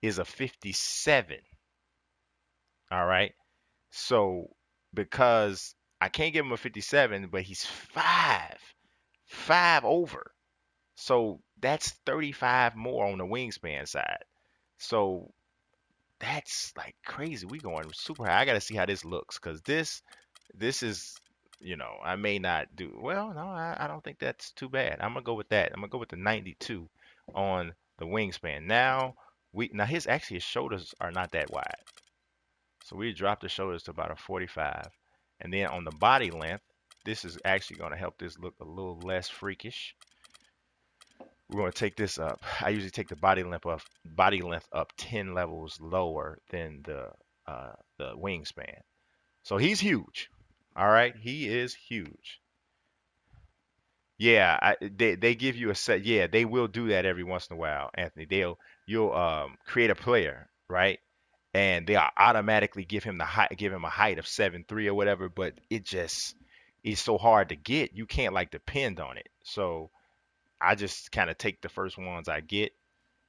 [SPEAKER 1] is a 57. All right. So because I can't give him a 57, but he's five over. So that's 35 more on the wingspan side. So that's like crazy. We going super high. I gotta see how this looks because this is, I may not do well. No, I don't think that's too bad. I'm gonna go with that. I'm gonna go with the 92 on the wingspan. Now his shoulders are not that wide, so we dropped the shoulders to about a 45, and then on the body length, this is actually gonna help this look a little less freakish. We're gonna take this up. I usually take the body length up 10 levels lower than the wingspan. So he's huge. All right, he is huge. Yeah, they give you a set. Yeah, they will do that every once in a while, Anthony. You'll create a player, right? And they'll automatically give him a height of 7'3" or whatever, but it just it's so hard to get. You can't like depend on it. So I just kind of take the first ones I get.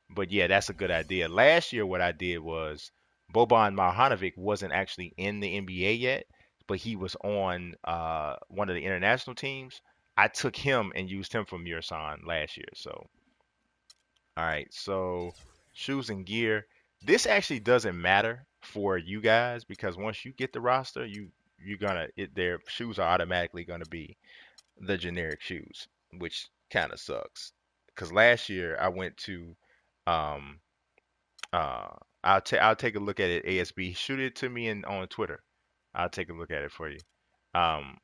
[SPEAKER 1] But yeah, that's a good idea. Last year, what I did was Boban Marjanovic wasn't actually in the NBA yet, but he was on one of the international teams. I took him and used him for Muresan last year. So, all right. So, shoes and gear. This actually doesn't matter for you guys because once you get the roster, their shoes are automatically gonna be the generic shoes, which kind of sucks. Because last year I went to um, Uh, I'll take a look at it. ASB, shoot it to me on Twitter. I'll take a look at it for you. Um,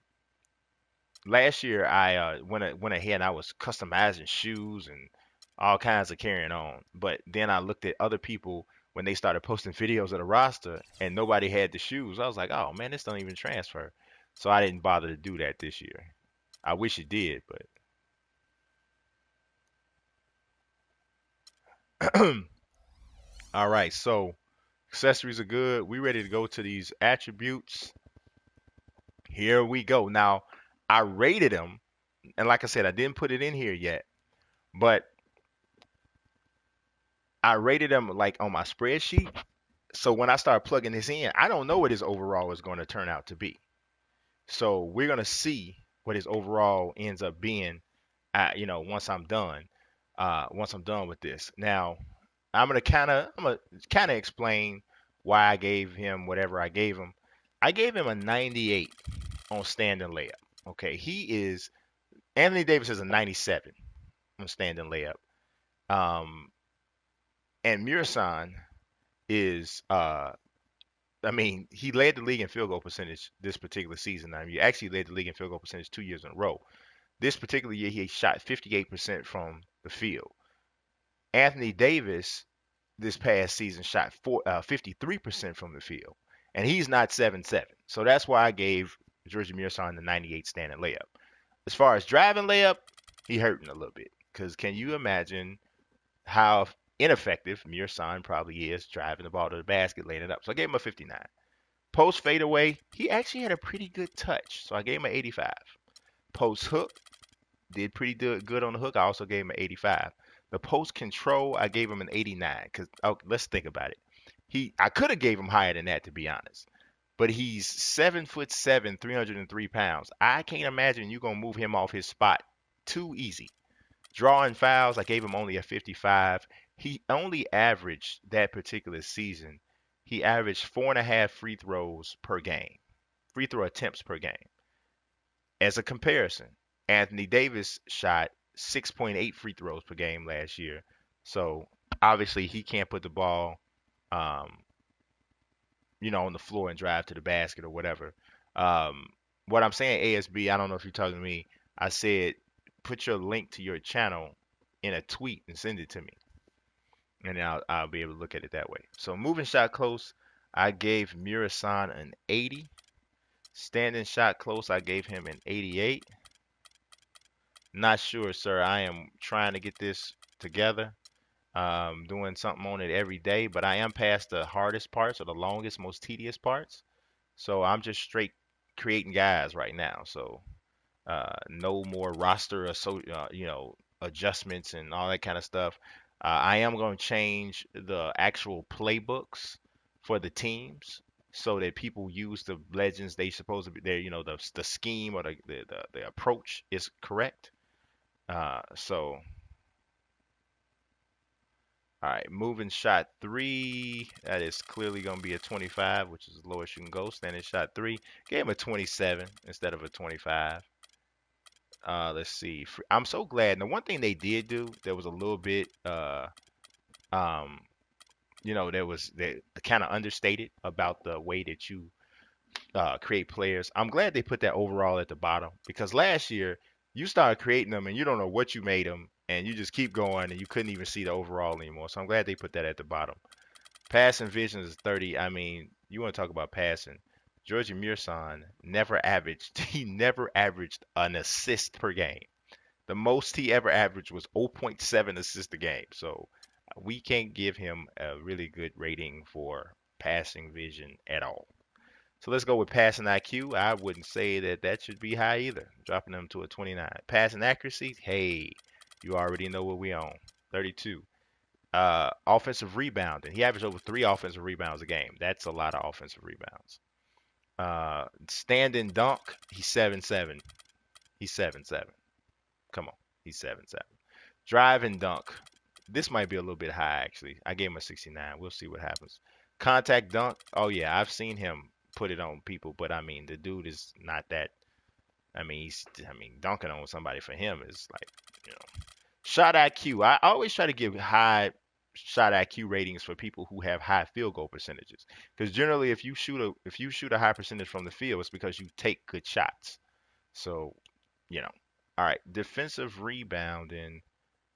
[SPEAKER 1] Last year I went ahead and I was customizing shoes and all kinds of carrying on. But then I looked at other people when they started posting videos of the roster and nobody had the shoes. I was like, oh man, this don't even transfer. So I didn't bother to do that this year. I wish it did, but all right. So accessories are good. We ready to go to these attributes. Here we go. Now, I rated them, and like I said, I didn't put it in here yet, but I rated them like on my spreadsheet. So when I start plugging this in, I don't know what his overall is going to turn out to be. So we're going to see what his overall ends up being, once I'm done with this. Now, I'm gonna kind of explain why I gave him whatever I gave him. I gave him a 98 on standing layup. Okay, he is Anthony Davis is a 97 on standing layup. Um, and Muresan is, I mean, he led the league in field goal percentage this particular season. I mean, he actually led the league in field goal percentage 2 years in a row. This particular year, he shot 58% from the field. Anthony Davis this past season shot 53% from the field, and he's not 7'7". So that's why I gave George Muresan the 98 standing layup. As far as driving layup, he hurting a little bit. Because can you imagine how ineffective Muresan probably is driving the ball to the basket, laying it up? So I gave him a 59. Post fadeaway, he actually had a pretty good touch. So I gave him an 85. Post hook, did pretty good on the hook. I also gave him an 85. The post control, I gave him an 89. Because let's think about it. I could have gave him higher than that, to be honest. but he's 7'7", 303 pounds. I can't imagine you gonna move him off his spot too easy. Drawing fouls, I gave him only a 55. He only averaged that particular season. He averaged 4.5 free throws per game, free throw attempts per game. As a comparison, Anthony Davis shot 6.8 free throws per game last year. So obviously he can't put the ball, um, on the floor and drive to the basket or whatever. Um, what I'm saying, ASB, I don't know if you're talking to me. I said put your link to your channel in a tweet and send it to me, and then I'll be able to look at it that way. So moving shot close, I gave Muresan an 80. Standing shot close, I gave him an 88. Not sure, sir. I am trying to get this together. Doing something on it every day, but I am past the hardest parts or the longest, most tedious parts. So I'm just straight creating guys right now. So no more roster or adjustments and all that kind of stuff. I am going to change the actual playbooks for the teams so that people use the legends they supposed to be there. The scheme or the approach is correct. So all right, moving shot three. That is clearly going to be a 25, which is the lowest you can go. Standing shot three. Gave him a 27 instead of a 25. Let's see. I'm so glad. And the one thing they did do that was a little bit, um, there was that kind of understated about the way that you create players. I'm glad they put that overall at the bottom because last year you started creating them and you don't know what you made them and you just keep going and you couldn't even see the overall anymore. So I'm glad they put that at the bottom. Passing vision is 30. I mean, you want to talk about passing. Gheorge Muresan never averaged. He never averaged an assist per game. The most he ever averaged was 0.7 assists a game. So we can't give him a really good rating for passing vision at all. So let's go with passing IQ. I wouldn't say that should be high either. Dropping them to a 29. Passing accuracy, hey, you already know what we own. 32. Offensive rebounding. He averaged over 3 offensive rebounds a game. That's a lot of offensive rebounds. Standing dunk, he's 7'7". He's 7'7". Come on, he's 7'7". Drive and dunk. This might be a little bit high actually. I gave him a 69. We'll see what happens. Contact dunk. Oh yeah, I've seen him put it on people, but I mean the dude is not that. Dunking on somebody for him is like, shot IQ. I always try to give high shot IQ ratings for people who have high field goal percentages, because generally if you shoot a high percentage from the field, it's because you take good shots. So, all right, defensive rebounding.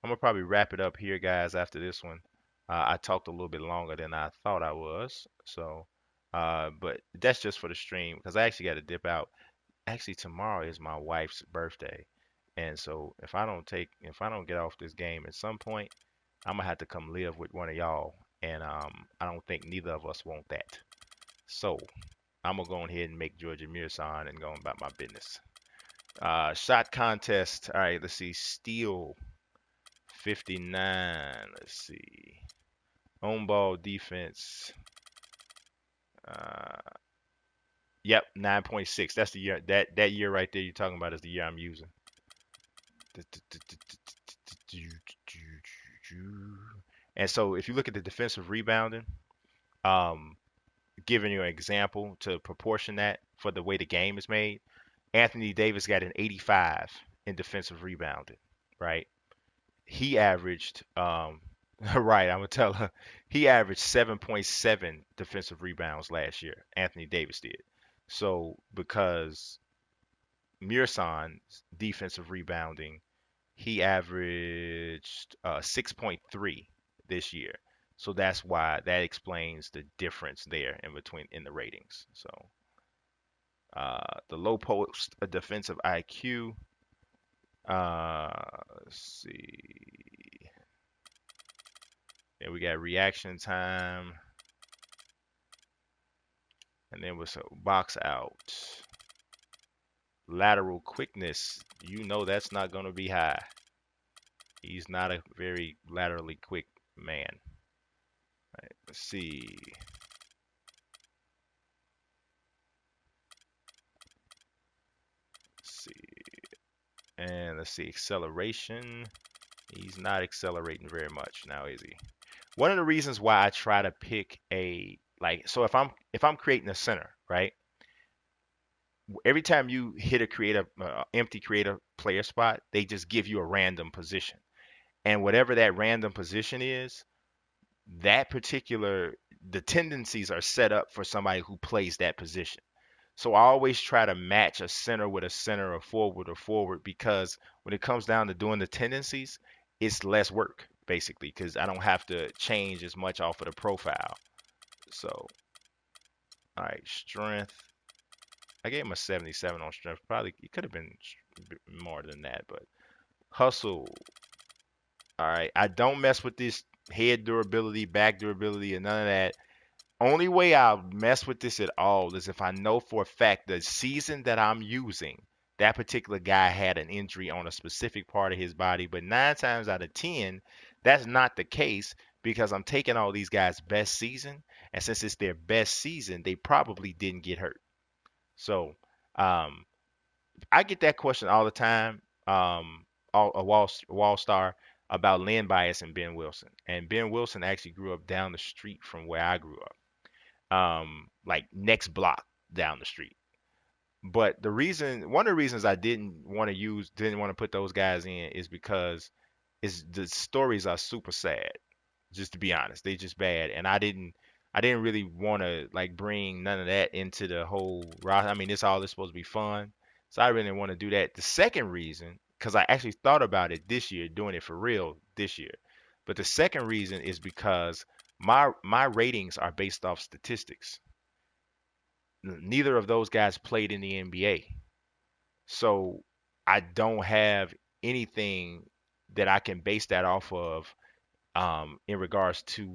[SPEAKER 1] I'm gonna probably wrap it up here, guys. After this one, I talked a little bit longer than I thought I was. So, but that's just for the stream because I actually got to dip out. Actually, tomorrow is my wife's birthday, and so if I don't get off this game at some point, I'm gonna have to come live with one of y'all, and I don't think neither of us want that. So I'm gonna go ahead and make Gheorge Muresan and go about my business. Shot contest. All right, let's see. Steal 59. Let's see. On ball defense. Uh, yep, 9.6. That's the year. That year right there you're talking about is the year I'm using. And so if you look at the defensive rebounding, um, giving you an example to proportion that for the way the game is made, Anthony Davis got an 85 in defensive rebounding, right? He averaged, right, I'm gonna tell her, he averaged 7.7 defensive rebounds last year. Anthony Davis did. So because Muresan's defensive rebounding, he averaged 6.3 this year. So that's why that explains the difference there in the ratings. So the low post defensive IQ. Let's see. Then we got reaction time. And then with box out. Lateral quickness. You know that's not going to be high. He's not a very laterally quick man. All right, let's see. And let's see, acceleration. He's not accelerating very much now, is he? One of the reasons why I try to pick a like so if I'm creating a center, right? Every time you hit a creative empty creative player spot, they just give you a random position. And whatever that random position is, that particular the tendencies are set up for somebody who plays that position. So I always try to match a center with a center or forward because when it comes down to doing the tendencies, it's less work basically because I don't have to change as much off of the profile. So, all right, strength. I gave him a 77 on strength. Probably it could have been more than that, but hustle. All right, I don't mess with this head durability, back durability, and none of that. Only way I'll mess with this at all is if I know for a fact the season that I'm using, that particular guy had an injury on a specific part of his body. But 9 times out of 10, that's not the case because I'm taking all these guys' best season. And since it's their best season, they probably didn't get hurt. So um, I get that question all the time. A wall star about Lynn Bias and Ben Wilson. And Ben Wilson actually grew up down the street from where I grew up, like next block down the street. But one of the reasons I didn't want to put those guys in is because the stories are super sad. Just to be honest, they just bad, and I didn't really want to like bring none of that into the whole roster. I mean, it's all is supposed to be fun, so I really didn't want to do that. The second reason, because I actually thought about it this year, doing it for real this year, but the second reason is because my ratings are based off statistics. Neither of those guys played in the NBA. So I don't have anything that I can base that off of in regards to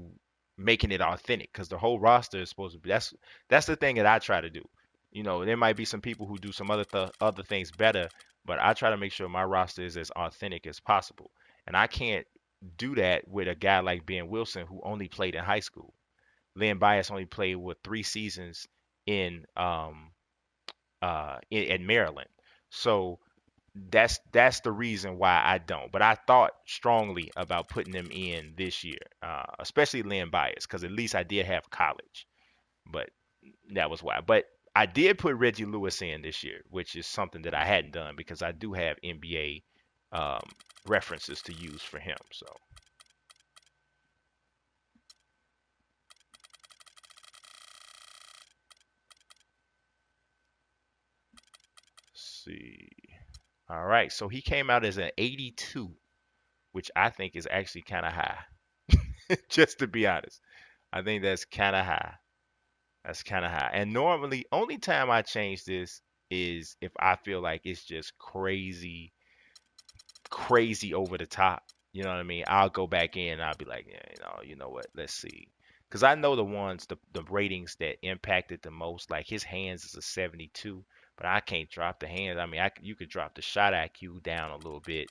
[SPEAKER 1] making it authentic because the whole roster is supposed to be that's the thing that I try to do. You know, there might be some people who do some other things better, but I try to make sure my roster is as authentic as possible. And I can't do that with a guy like Ben Wilson who only played in high school. Len Bias only played with 3 seasons in at Maryland. So that's the reason why I don't. But I thought strongly about putting them in this year, especially Len Bias, because at least I did have college. But that was why. But I did put Reggie Lewis in this year, which is something that I hadn't done because I do have NBA references to use for him. So let's see. All right, so he came out as an 82, which I think is actually kind of high. Just to be honest, I think that's kind of high. That's kind of high. And normally, only time I change this is if I feel like it's just crazy, crazy over the top. You know what I mean? I'll go back in and I'll be like, yeah, you know what? Let's see. Because I know the ratings that impacted the most. Like his hands is a 72, but I can't drop the hands. I mean, you could drop the shot IQ down a little bit,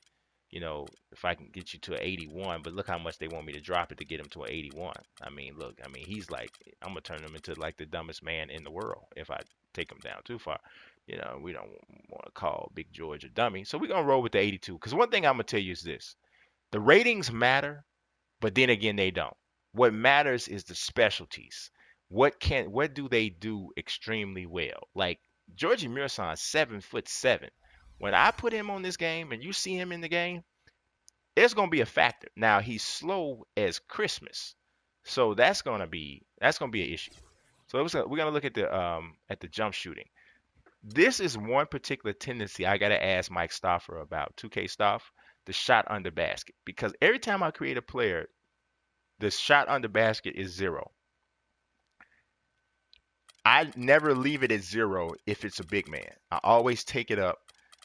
[SPEAKER 1] if I can get you to an 81, but look how much they want me to drop it to get him to an 81. I mean, look, I mean, he's like, I'm gonna turn him into like the dumbest man in the world if I take him down too far. We don't want to call Big George a dummy, so we're gonna roll with the 82. Because one thing I'm gonna tell you is this: the ratings matter, but then again, they don't. What matters is the specialties. What do they do extremely well? Like Georgie Muresan, 7'7". When I put him on this game and you see him in the game, it's gonna be a factor. Now he's slow as Christmas, so that's gonna be an issue. So we're gonna look at the jump shooting. This is one particular tendency I gotta ask Mike Stoffer about 2K Stoff, the shot under basket, because every time I create a player, the shot under basket is 0. I never leave it at 0 if it's a big man. I always take it up.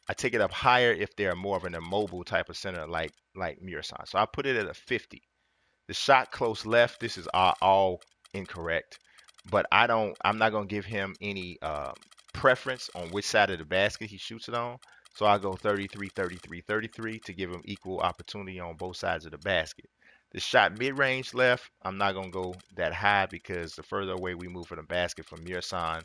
[SPEAKER 1] I take it up higher if they're more of an immobile type of center like Muresan. So I put it at a 50. The shot close left, this is all incorrect, but I'm not gonna give him any preference on which side of the basket he shoots it on. So I go 33, 33, 33 to give him equal opportunity on both sides of the basket. The shot mid-range left, I'm not gonna go that high because the further away we move from the basket from Muresan,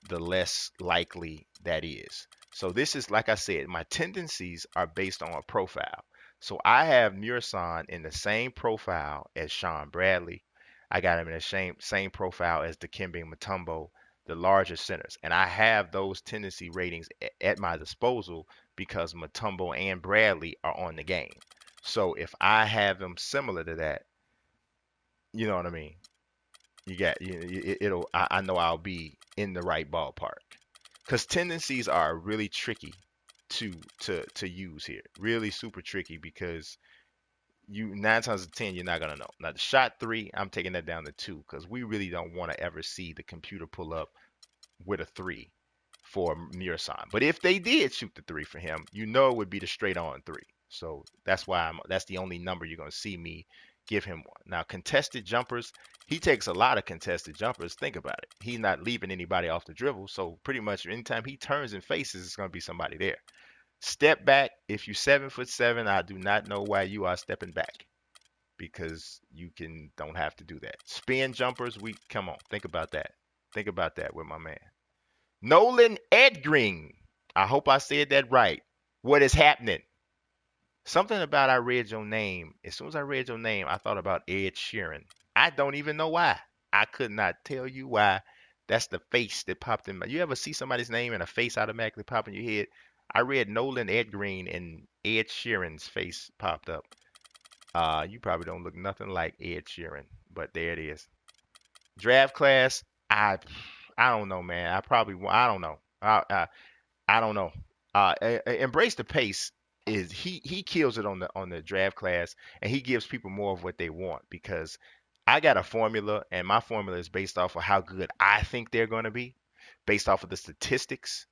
[SPEAKER 1] the less likely that is. So this is, like I said, my tendencies are based on a profile. So I have Muresan in the same profile as Sean Bradley. I got him in the same profile as Dikembe Mutombo, the larger centers. And I have those tendency ratings at my disposal because Mutombo and Bradley are on the game. So if I have them similar to that, you know what I mean? You got it'll I know I'll be in the right ballpark. Because tendencies are really tricky to use here. Really super tricky because you 9 times out of 10 you're not gonna know. Now the shot three, I'm taking that down to two because we really don't want to ever see the computer pull up with a three for Murasan. But if they did shoot the three for him, you know it would be the straight on three. So that's the only number you're gonna see me give him one. Now contested jumpers, he takes a lot of contested jumpers. Think about it. He's not leaving anybody off the dribble. So pretty much anytime he turns and faces, it's gonna be somebody there. Step back. If you're 7'7", I do not know why you are stepping back because you can don't have to do that. Spin jumpers, we come on, think about that. Think about that with my man. Nolan Edgring. I hope I said that right. What is happening? Something about I read your name. As soon as I read your name, I thought about Ed Sheeran. I don't even know why. I could not tell you why. That's the face that popped in my. You ever see somebody's name and a face automatically pop in your head? I read Nolan Edgring and Ed Sheeran's face popped up. You probably don't look nothing like Ed Sheeran, but there it is. Draft class. I don't know, man. I don't know. I don't know. Embrace the pace is he kills it on the draft class, and he gives people more of what they want because I got a formula, and my formula is based off of how good I think they're going to be, based off of the statistics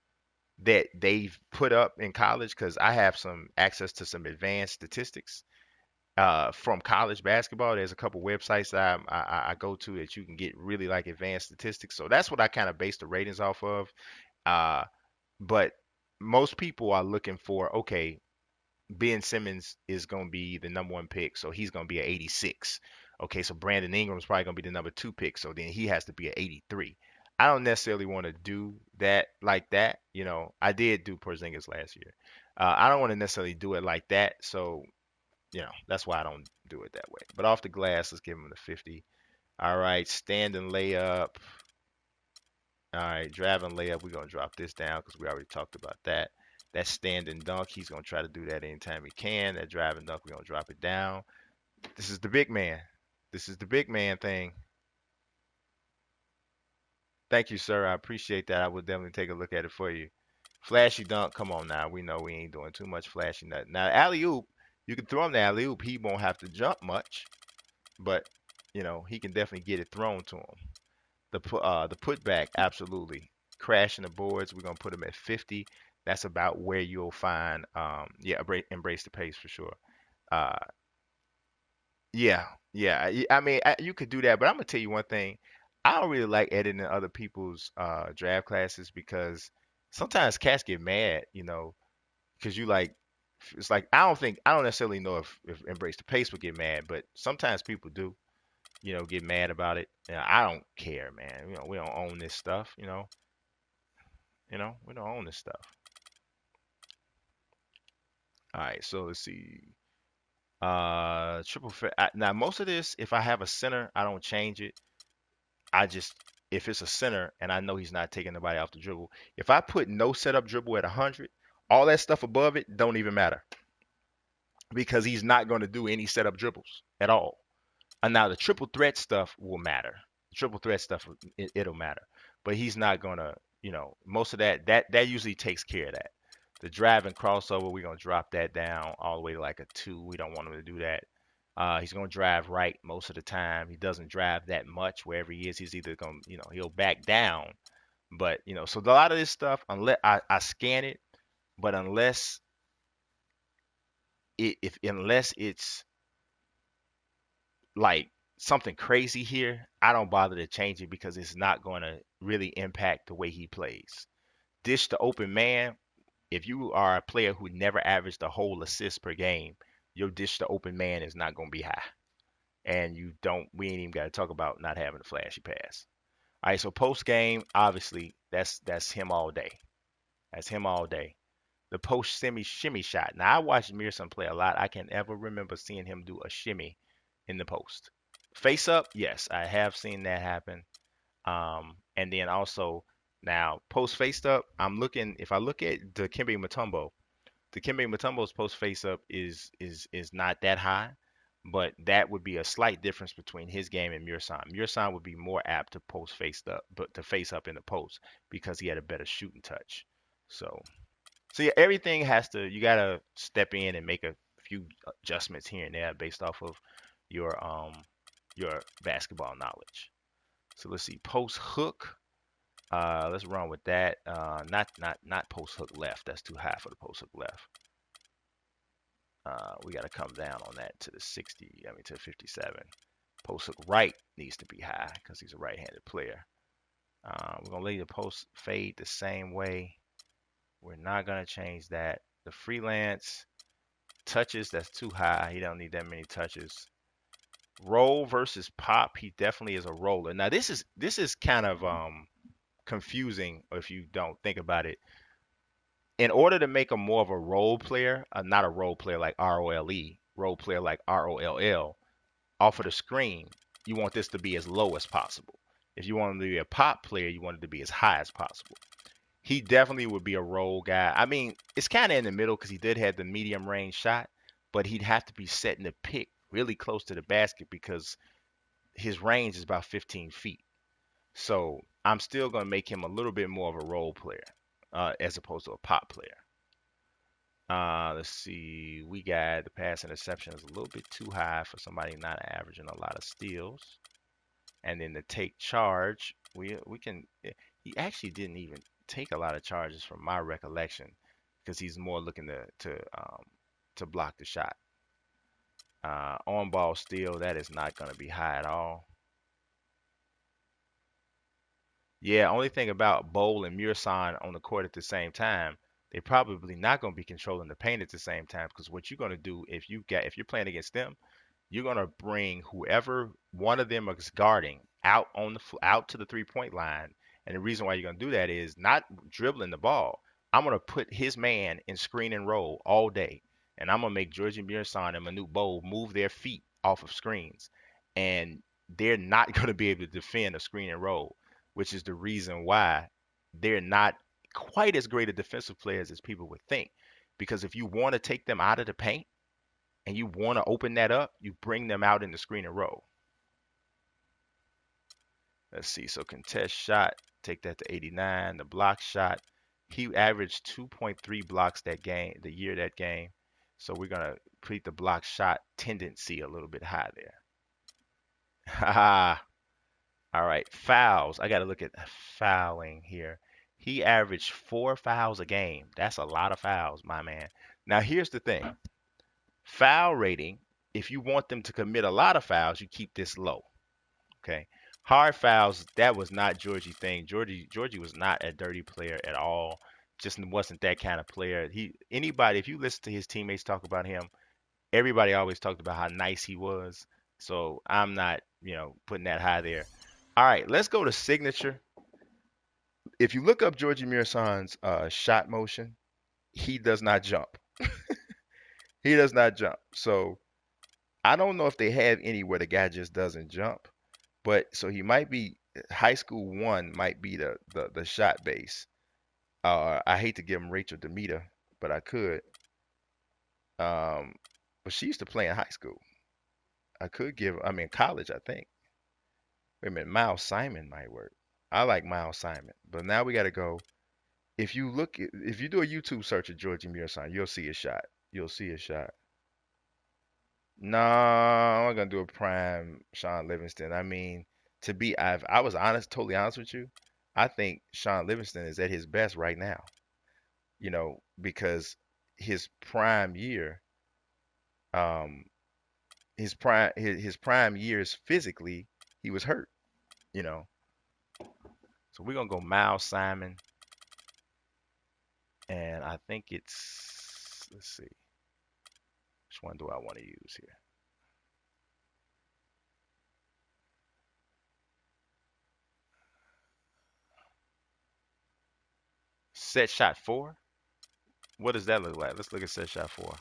[SPEAKER 1] that they've put up in college. Because I have some access to some advanced statistics from college basketball. There's a couple websites that I go to that you can get really like advanced statistics. So that's what I kind of base the ratings off of. Uh, but most people are looking for, okay, Ben Simmons is going to be the number one pick, so he's going to be an 86. Okay, so Brandon Ingram's probably going to be the number two pick, so then he has to be an 83. I don't necessarily want to do that like that. You know, I did do Porzingis last year. I don't want to necessarily do it like that, so that's why I don't do it that way. But off the glass, let's give him the 50. All right, standing layup. All right, driving layup. We're gonna drop this down because we already talked about that. That standing dunk, he's gonna try to do that anytime he can. That driving dunk, we're gonna drop it down. This is the big man. This is the big man thing. Thank you, sir. I appreciate that. I will definitely take a look at it for you. Flashy dunk, come on now. We know we ain't doing too much flashy nothing. Now, alley oop, you can throw him the alley oop. He won't have to jump much, but he can definitely get it thrown to him. The putback, absolutely. Crashing the boards, we're gonna put him at 50. That's about where you'll find, yeah, embrace the pace for sure. Uh, yeah, yeah. I mean, you could do that, but I'm gonna tell you one thing. I don't really like editing other people's draft classes because sometimes cats get mad, because you like. It's like I don't necessarily know if embrace the pace would get mad, but sometimes people do. Get mad about it. I don't care, man. We don't own this stuff. We don't own this stuff. All right, so let's see. Triple fit. Now, most of this, if I have a center, I don't change it. I just, if it's a center and I know he's not taking nobody off the dribble, if I put no setup dribble at 100, all that stuff above it don't even matter because he's not going to do any setup dribbles at all. And now the triple threat stuff will matter. The triple threat stuff, it'll matter. But he's not gonna, most of that usually takes care of that. The drive and crossover, we're gonna drop that down all the way to like a 2. We don't want him to do that. He's gonna drive right most of the time. He doesn't drive that much wherever he is. He's either gonna, he'll back down. But so a lot of this stuff, unless I scan it, but unless it's like something crazy here, I don't bother to change it because it's not going to really impact the way he plays. Dish to open man, if you are a player who never averaged a whole assist per game, your dish to open man is not going to be high. And we ain't even got to talk about not having a flashy pass. All right, so post game, obviously, that's him all day. That's him all day. The post semi shimmy shot. Now I watched Muresan play a lot. I can ever remember seeing him do a shimmy in the post. Face up, yes, I have seen that happen. And then also now post face up, I'm looking. If I look at the Kimbe Mutombo's post face up is not that high, but that would be a slight difference between his game and Muresan. Muresan would be more apt to post face up, but to face up in the post because he had a better shooting touch. So so yeah, everything has to you gotta step in and make a few adjustments here and there based off of your basketball knowledge. So let's see, post hook. Let's run with that. Not post hook left. That's too high for the post hook left. We got to come down on that to the 60. I mean to 57. Post hook right needs to be high because he's a right-handed player. We're gonna leave the post fade the same way. We're not gonna change that. The freelance touches, that's too high. He don't need that many touches. Roll versus pop, he definitely is a roller. Now this is kind of confusing if you don't think about it. In order to make him more of a role player, not a role player like ROLE, role player like ROLL, off of the screen, you want this to be as low as possible. If you want him to be a pop player, you want it to be as high as possible. He definitely would be a role guy. I mean, it's kind of in the middle because he did have the medium range shot, but he'd have to be setting the pick really close to the basket because his range is about 15 feet. So I'm still going to make him a little bit more of a role player as opposed to a pop player. Let's see. We got the pass interception is a little bit too high for somebody not averaging a lot of steals. And then the take charge, we can. He actually didn't even take a lot of charges from my recollection because he's more looking to block the shot. On ball steal, that is not going to be high at all. Yeah, only thing about Bowl and Muresan on the court at the same time, they're probably not going to be controlling the paint at the same time because what you're going to do if you're playing against them, you're gonna bring whoever one of them is guarding out to the 3-point line. And the reason why you're gonna do that is not dribbling the ball. I'm gonna put his man in screen and roll all day, and I'm gonna make Georgie Muresan and Manute Bol move their feet off of screens, and they're not gonna be able to defend a screen and roll, which is the reason why they're not quite as great a defensive players as people would think. Because if you want to take them out of the paint and you want to open that up, you bring them out in the screen and roll. Let's see. So contest shot, take that to 89. The block shot, he averaged 2.3 blocks that game, the year that game. So we're gonna put the block shot tendency a little bit high there. Haha. All right, fouls. I got to look at fouling here. He averaged 4 fouls a game. That's a lot of fouls, my man. Now here's the thing. Foul rating, if you want them to commit a lot of fouls, you keep this low. Okay. Hard fouls, that was not Georgie's thing. Georgie was not a dirty player at all. Just wasn't that kind of player. If you listen to his teammates talk about him, everybody always talked about how nice he was. So I'm not, putting that high there. All right, let's go to signature. If you look up Georgie Muresan's shot motion, he does not jump. He does not jump. So I don't know if they have any where the guy just doesn't jump. But so he might be high school one might be the shot base. I hate to give him Rachel Demita, but I could. Um, but she used to play in high school. I mean college, I think. Wait a minute, Miles Simon might work. I like Miles Simon, but now we got to go. If you do a YouTube search of Georgie Muresan, you'll see a shot. You'll see a shot. No, I'm not gonna do a prime Sean Livingston. I mean, I was honest, totally honest with you. I think Sean Livingston is at his best right now. Because his prime year, um, his prime years physically, he was hurt. You know, so we're gonna go Miles Simon, and I think let's see, which one do I want to use here? Set shot 4? What does that look like? Let's look at set shot 4.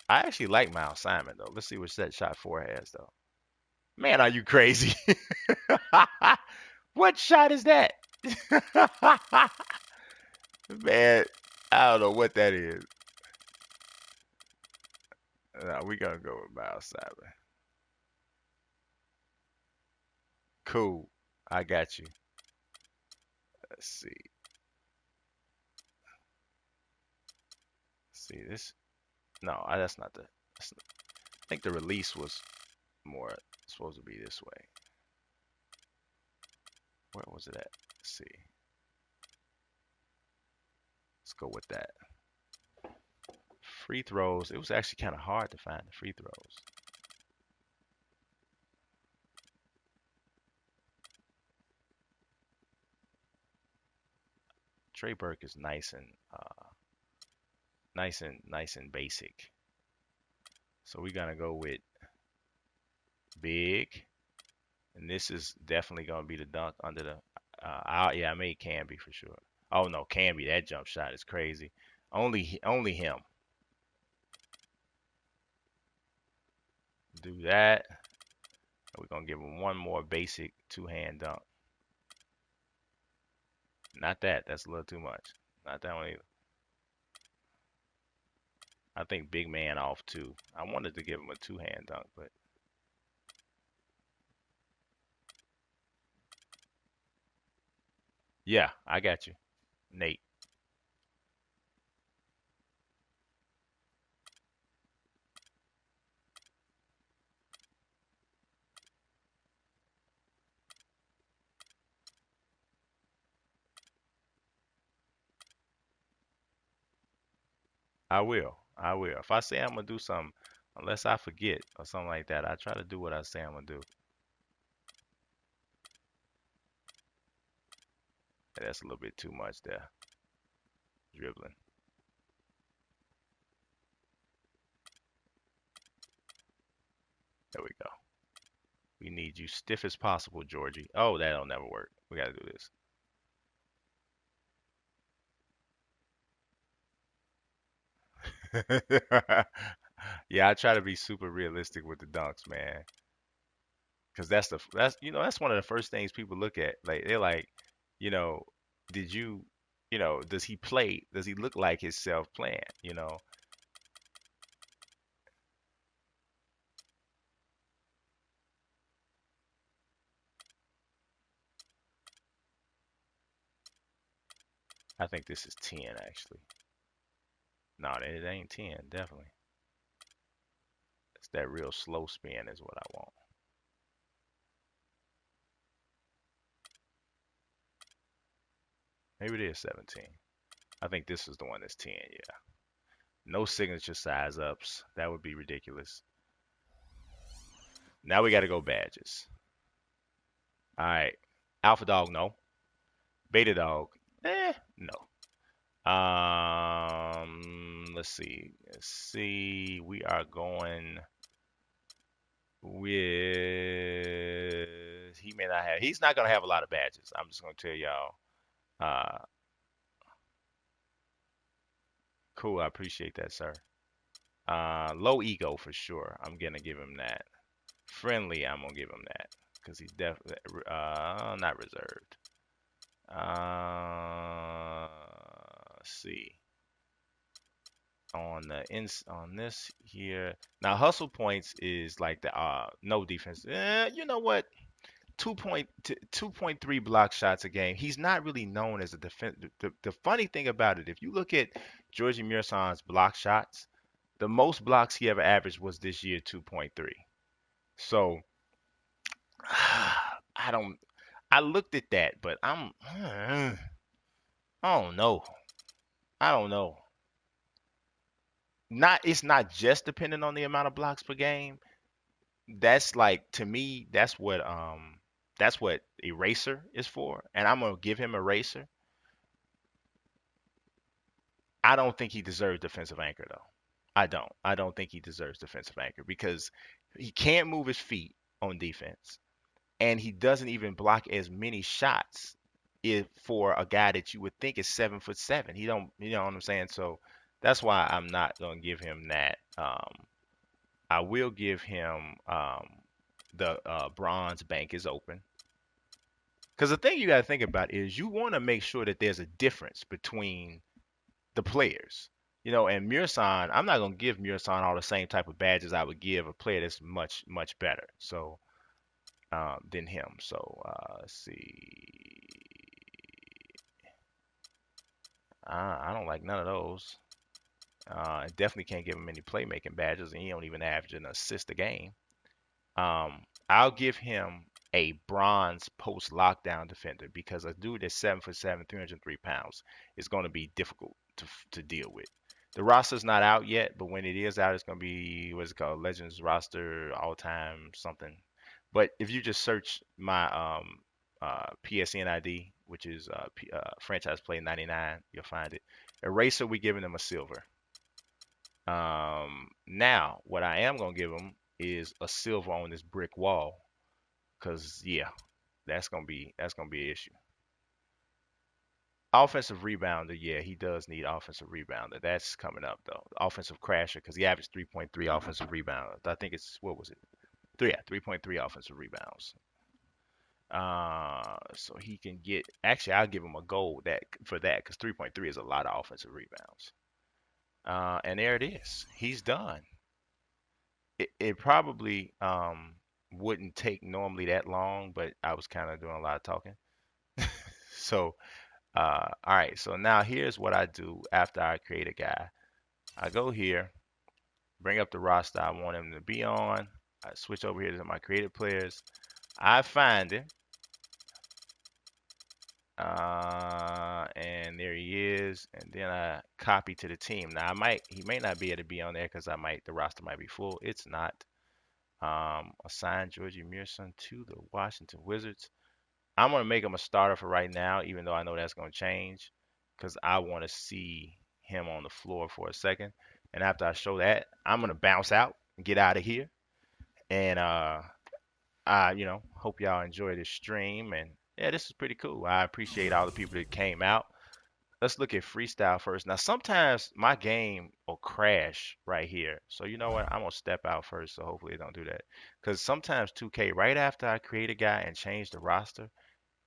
[SPEAKER 1] I actually like Miles Simon though. Let's see what set shot 4 has though. Man, are you crazy? What shot is that? Man, I don't know what that is. No, we gonna go with Miles Simon. Cool. I got you. Let's see. See this? No, that's not the. That's, I think the release was more supposed to be this way. Where was it at? Let's see. Let's go with that. Free throws. It was actually kind of hard to find the free throws. Trey Burke is nice and nice and basic. So we're gonna go with big, and this is definitely gonna be the dunk under the. Yeah, I made Camby for sure. Oh no, Camby, that jump shot is crazy. Only him. Do that. We're gonna give him one more basic two-hand dunk. Not that. That's a little too much. Not that one either. I think big man off too. I wanted to give him a two-hand dunk, but yeah, I got you, Nate. I will. I will. If I say I'm gonna do something, unless I forget or something like that, I try to do what I say I'm gonna do. That's a little bit too much there. Dribbling. There we go. We need you stiff as possible, Georgie. Oh, that'll never work. We gotta do this. Yeah, I try to be super realistic with the dunks, man. Cause that's one of the first things people look at. Like they're like, you know, did you, does he play? Does he look like himself playing? I think this is 10 actually. No, it ain't 10, definitely. It's that real slow spin is what I want. Maybe it is 17. I think this is the one that's 10, yeah. No signature size ups. That would be ridiculous. Now we got to go badges. All right. Alpha dog, no. Beta dog, no. Let's see. Let's see. We are going with. He may not have. He's not gonna have a lot of badges. I'm just gonna tell y'all. Uh, cool. I appreciate that, sir. Low ego for sure. I'm gonna give him that. Friendly. I'm gonna give him that because he's definitely not reserved. Let's see. On this here. Now hustle points is like the no defense. You know what? 2.3 block shots a game. He's not really known as a defense. The funny thing about it, if you look at Georgie Muresan's block shots, the most blocks he ever averaged was this year 2.3. So I don't. I looked at that, but I don't know. I don't know. It's not just dependent on the amount of blocks per game. That's like to me, that's what eraser is for. And I'm gonna give him eraser. I don't think he deserves defensive anchor though. I don't. I don't think he deserves defensive anchor because he can't move his feet on defense and he doesn't even block as many shots if for a guy that you would think is 7'7". He don't, you know what I'm saying? So that's why I'm not gonna give him that. I will give him the bronze bank is open. Because the thing you got to think about is you want to make sure that there's a difference between the players. You know, and Muresan, I'm not gonna give Muresan all the same type of badges I would give a player that's much much better. So than him. So let's see. I don't like none of those. Definitely can't give him any playmaking badges, and he don't even average an assist a game. I'll give him a bronze post lockdown defender because a dude that's 7'7", 303 pounds is going to be difficult to deal with. The roster's not out yet, but when it is out, it's going to be what's it called, Legends roster, all time something. But if you just search my PSN ID, which is franchise play 99, you'll find it. Eraser, we giving them a silver. Now what I am gonna give him is a silver on this brick wall, cause yeah, that's gonna be an issue. Offensive rebounder, yeah, he does need offensive rebounder. That's coming up though. Offensive crasher, cause he averaged 3.3 offensive rebounds. I think it's what was it? 3.3 offensive rebounds. So he can get. Actually, I'll give him a gold that for that, because 3.3 is a lot of offensive rebounds. And there it is. He's done. It probably wouldn't take normally that long, but I was kind of doing a lot of talking. So, all right. So now here's what I do after I create a guy. I go here, bring up the roster I want him to be on. I switch over here to my created players. I find it. And there he is. And then I copy to the team. Now he may not be able to be on there because the roster might be full. It's not. Assign Georgie Muresan to the Washington Wizards. I'm gonna make him a starter for right now, even though I know that's gonna change, because I want to see him on the floor for a second. And after I show that, I'm gonna bounce out and get out of here. And I, hope y'all enjoy this stream. And yeah, this is pretty cool. I appreciate all the people that came out. Let's look at freestyle first. Now, sometimes my game will crash right here. So you know what? I'm gonna step out first, so hopefully it don't do that. Because sometimes 2K, right after I create a guy and change the roster,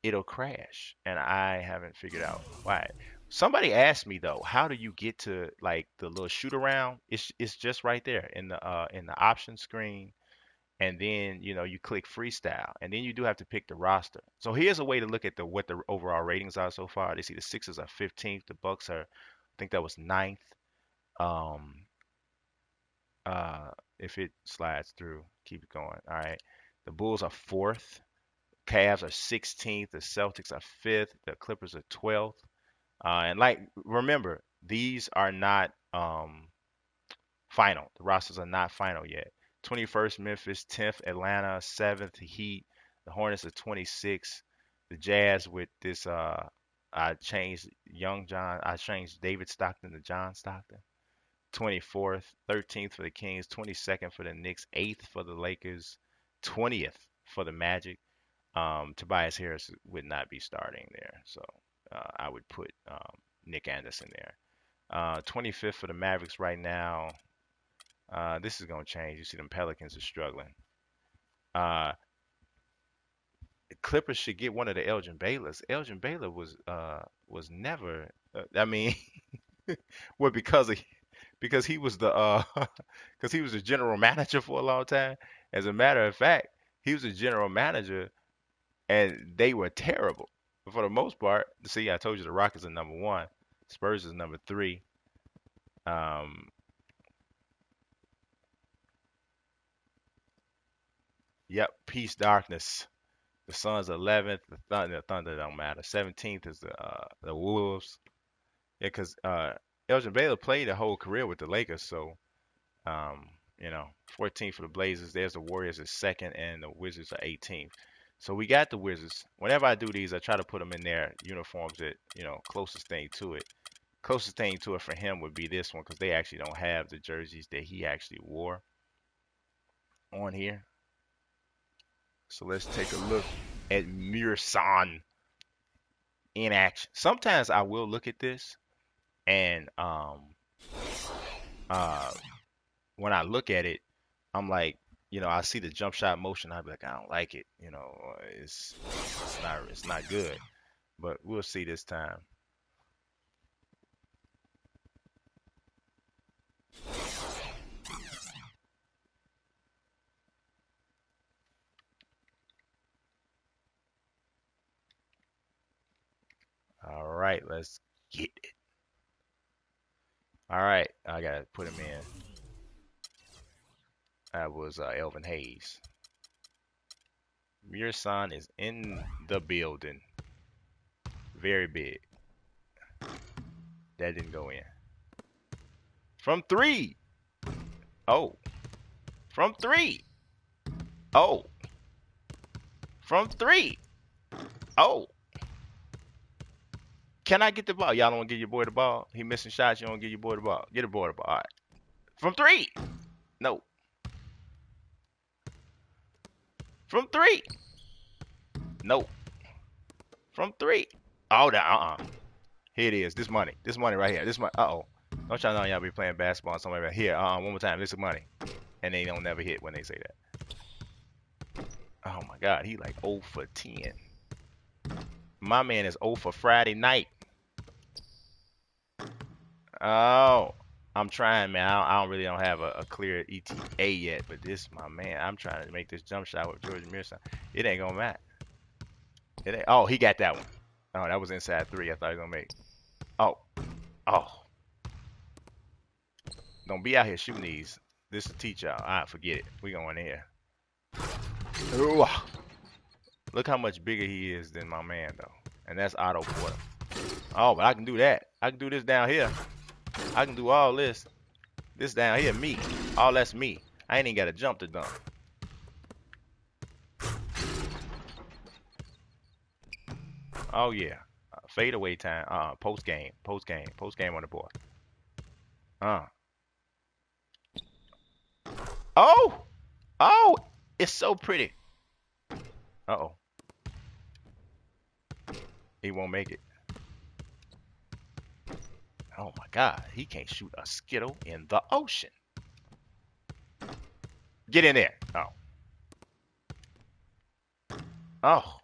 [SPEAKER 1] it'll crash, and I haven't figured out why. Somebody asked me though, how do you get to like the little shoot around? It's just right there in the option screen, and then you click freestyle, and then you do have to pick the roster. So here's a way to look at what the overall ratings are so far. They see the Sixers are 15th, the Bucks are, I think that was ninth. Um, if it slides through, keep it going. All right, the Bulls are fourth, Cavs are 16th, the Celtics are fifth, the Clippers are 12th. And like remember, these are not final. The rosters are not final yet. 21st Memphis, 10th Atlanta, 7th Heat. The Hornets are 26th. The Jazz with this I changed I changed David Stockton to John Stockton. 24th, 13th for the Kings, 22nd for the Knicks, 8th for the Lakers, 20th for the Magic. Tobias Harris would not be starting there, so I would put Nick Anderson there. 25th for the Mavericks right now. This is gonna change. You see, them Pelicans are struggling. Uh, Clippers should get one of the Elgin Baylors. Elgin Baylor was never. I mean, well, because he was the because he was the general manager for a long time. As a matter of fact, he was a general manager, and they were terrible. But for the most part, see, I told you the Rockets are number one, Spurs is number three. Um, yep, Peace Darkness. The Suns 11th. The Thunder don't matter. 17th is the Wolves. Yeah, because Elgin Baylor played a whole career with the Lakers, so um, 14th for the Blazers. There's the Warriors at second, and the Wizards are 18th. So we got the Wizards. Whenever I do these, I try to put them in their uniforms that closest thing to it. Closest thing to it for him would be this one because they actually don't have the jerseys that he actually wore on here. So let's take a look at Muresan. in action. Sometimes I will look at this and uh when I look at it, I'm like, I see the jump shot motion. I'll be like, I don't like it. It's not good. But we'll see this time. All right, let's get it. All right, I gotta put him in. That was Elvin Hayes. Muresan is in the building. Very big. That didn't go in. From three. Oh. From three. Oh. From three. Oh. Can I get the ball? Y'all don't want to give your boy the ball? He missing shots. You don't give your boy the ball. Get the boy the ball. All right. From three. No. From three. No. From three. Oh, here it is. This money. This money right here. This money. Uh-oh. Don't y'all know y'all be playing basketball and something like that. Here, one more time. This is money. And they don't never hit when they say that. Oh my God. He like 0 for 10. My man is 0 for Friday night. Oh. I'm trying, man. I don't have a clear ETA yet, but this, my man, I'm trying to make this jump shot with Gheorge Muresan. It ain't gonna matter. It ain't. Oh, he got that one. Oh, that was inside 3. I thought he was gonna make. Oh, oh. Don't be out here shooting these. This will teach y'all. All right, forget it. We going in here. Ooh. Look how much bigger he is than my man, though. And that's Otto Porter. Oh, but I can do that. I can do this down here. I can do all this. This down here, me. All that's me. I ain't even got to jump to dunk. Oh, yeah. Fadeaway time. Post game on the board. Oh! Oh! It's so pretty. Uh-oh. He won't make it. Oh my God, he can't shoot a skittle in the ocean. Get in there. Oh. Oh.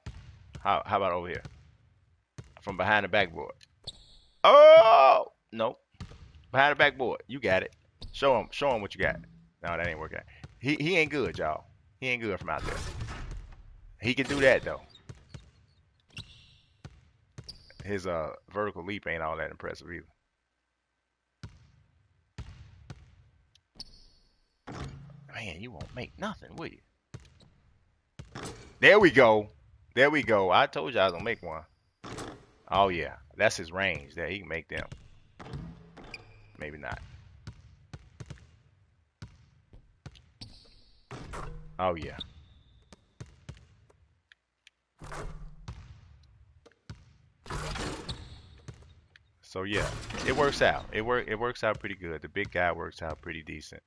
[SPEAKER 1] How about over here? From behind the backboard. Oh! Nope. Behind the backboard. You got it. Show him what you got. No, that ain't working. He ain't good, y'all. He ain't good from out there. He can do that though. His vertical leap ain't all that impressive either. Man, you won't make nothing, will you? There we go. There we go. I told you I was gonna make one. Oh yeah, that's his range. There, he can make them. Maybe not. Oh yeah. So yeah, it works out. It works out pretty good. The big guy works out pretty decent.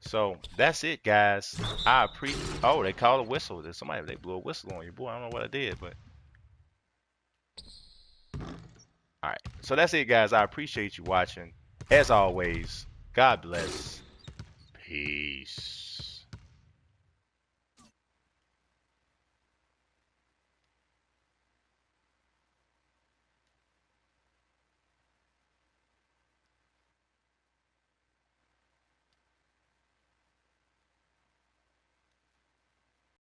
[SPEAKER 1] So that's it, guys. I appreciate. Oh, they called a whistle. There's somebody. They blew a whistle on you, boy. I don't know what I did, but all right. So that's it, guys. I appreciate you watching. As always, God bless. Peace.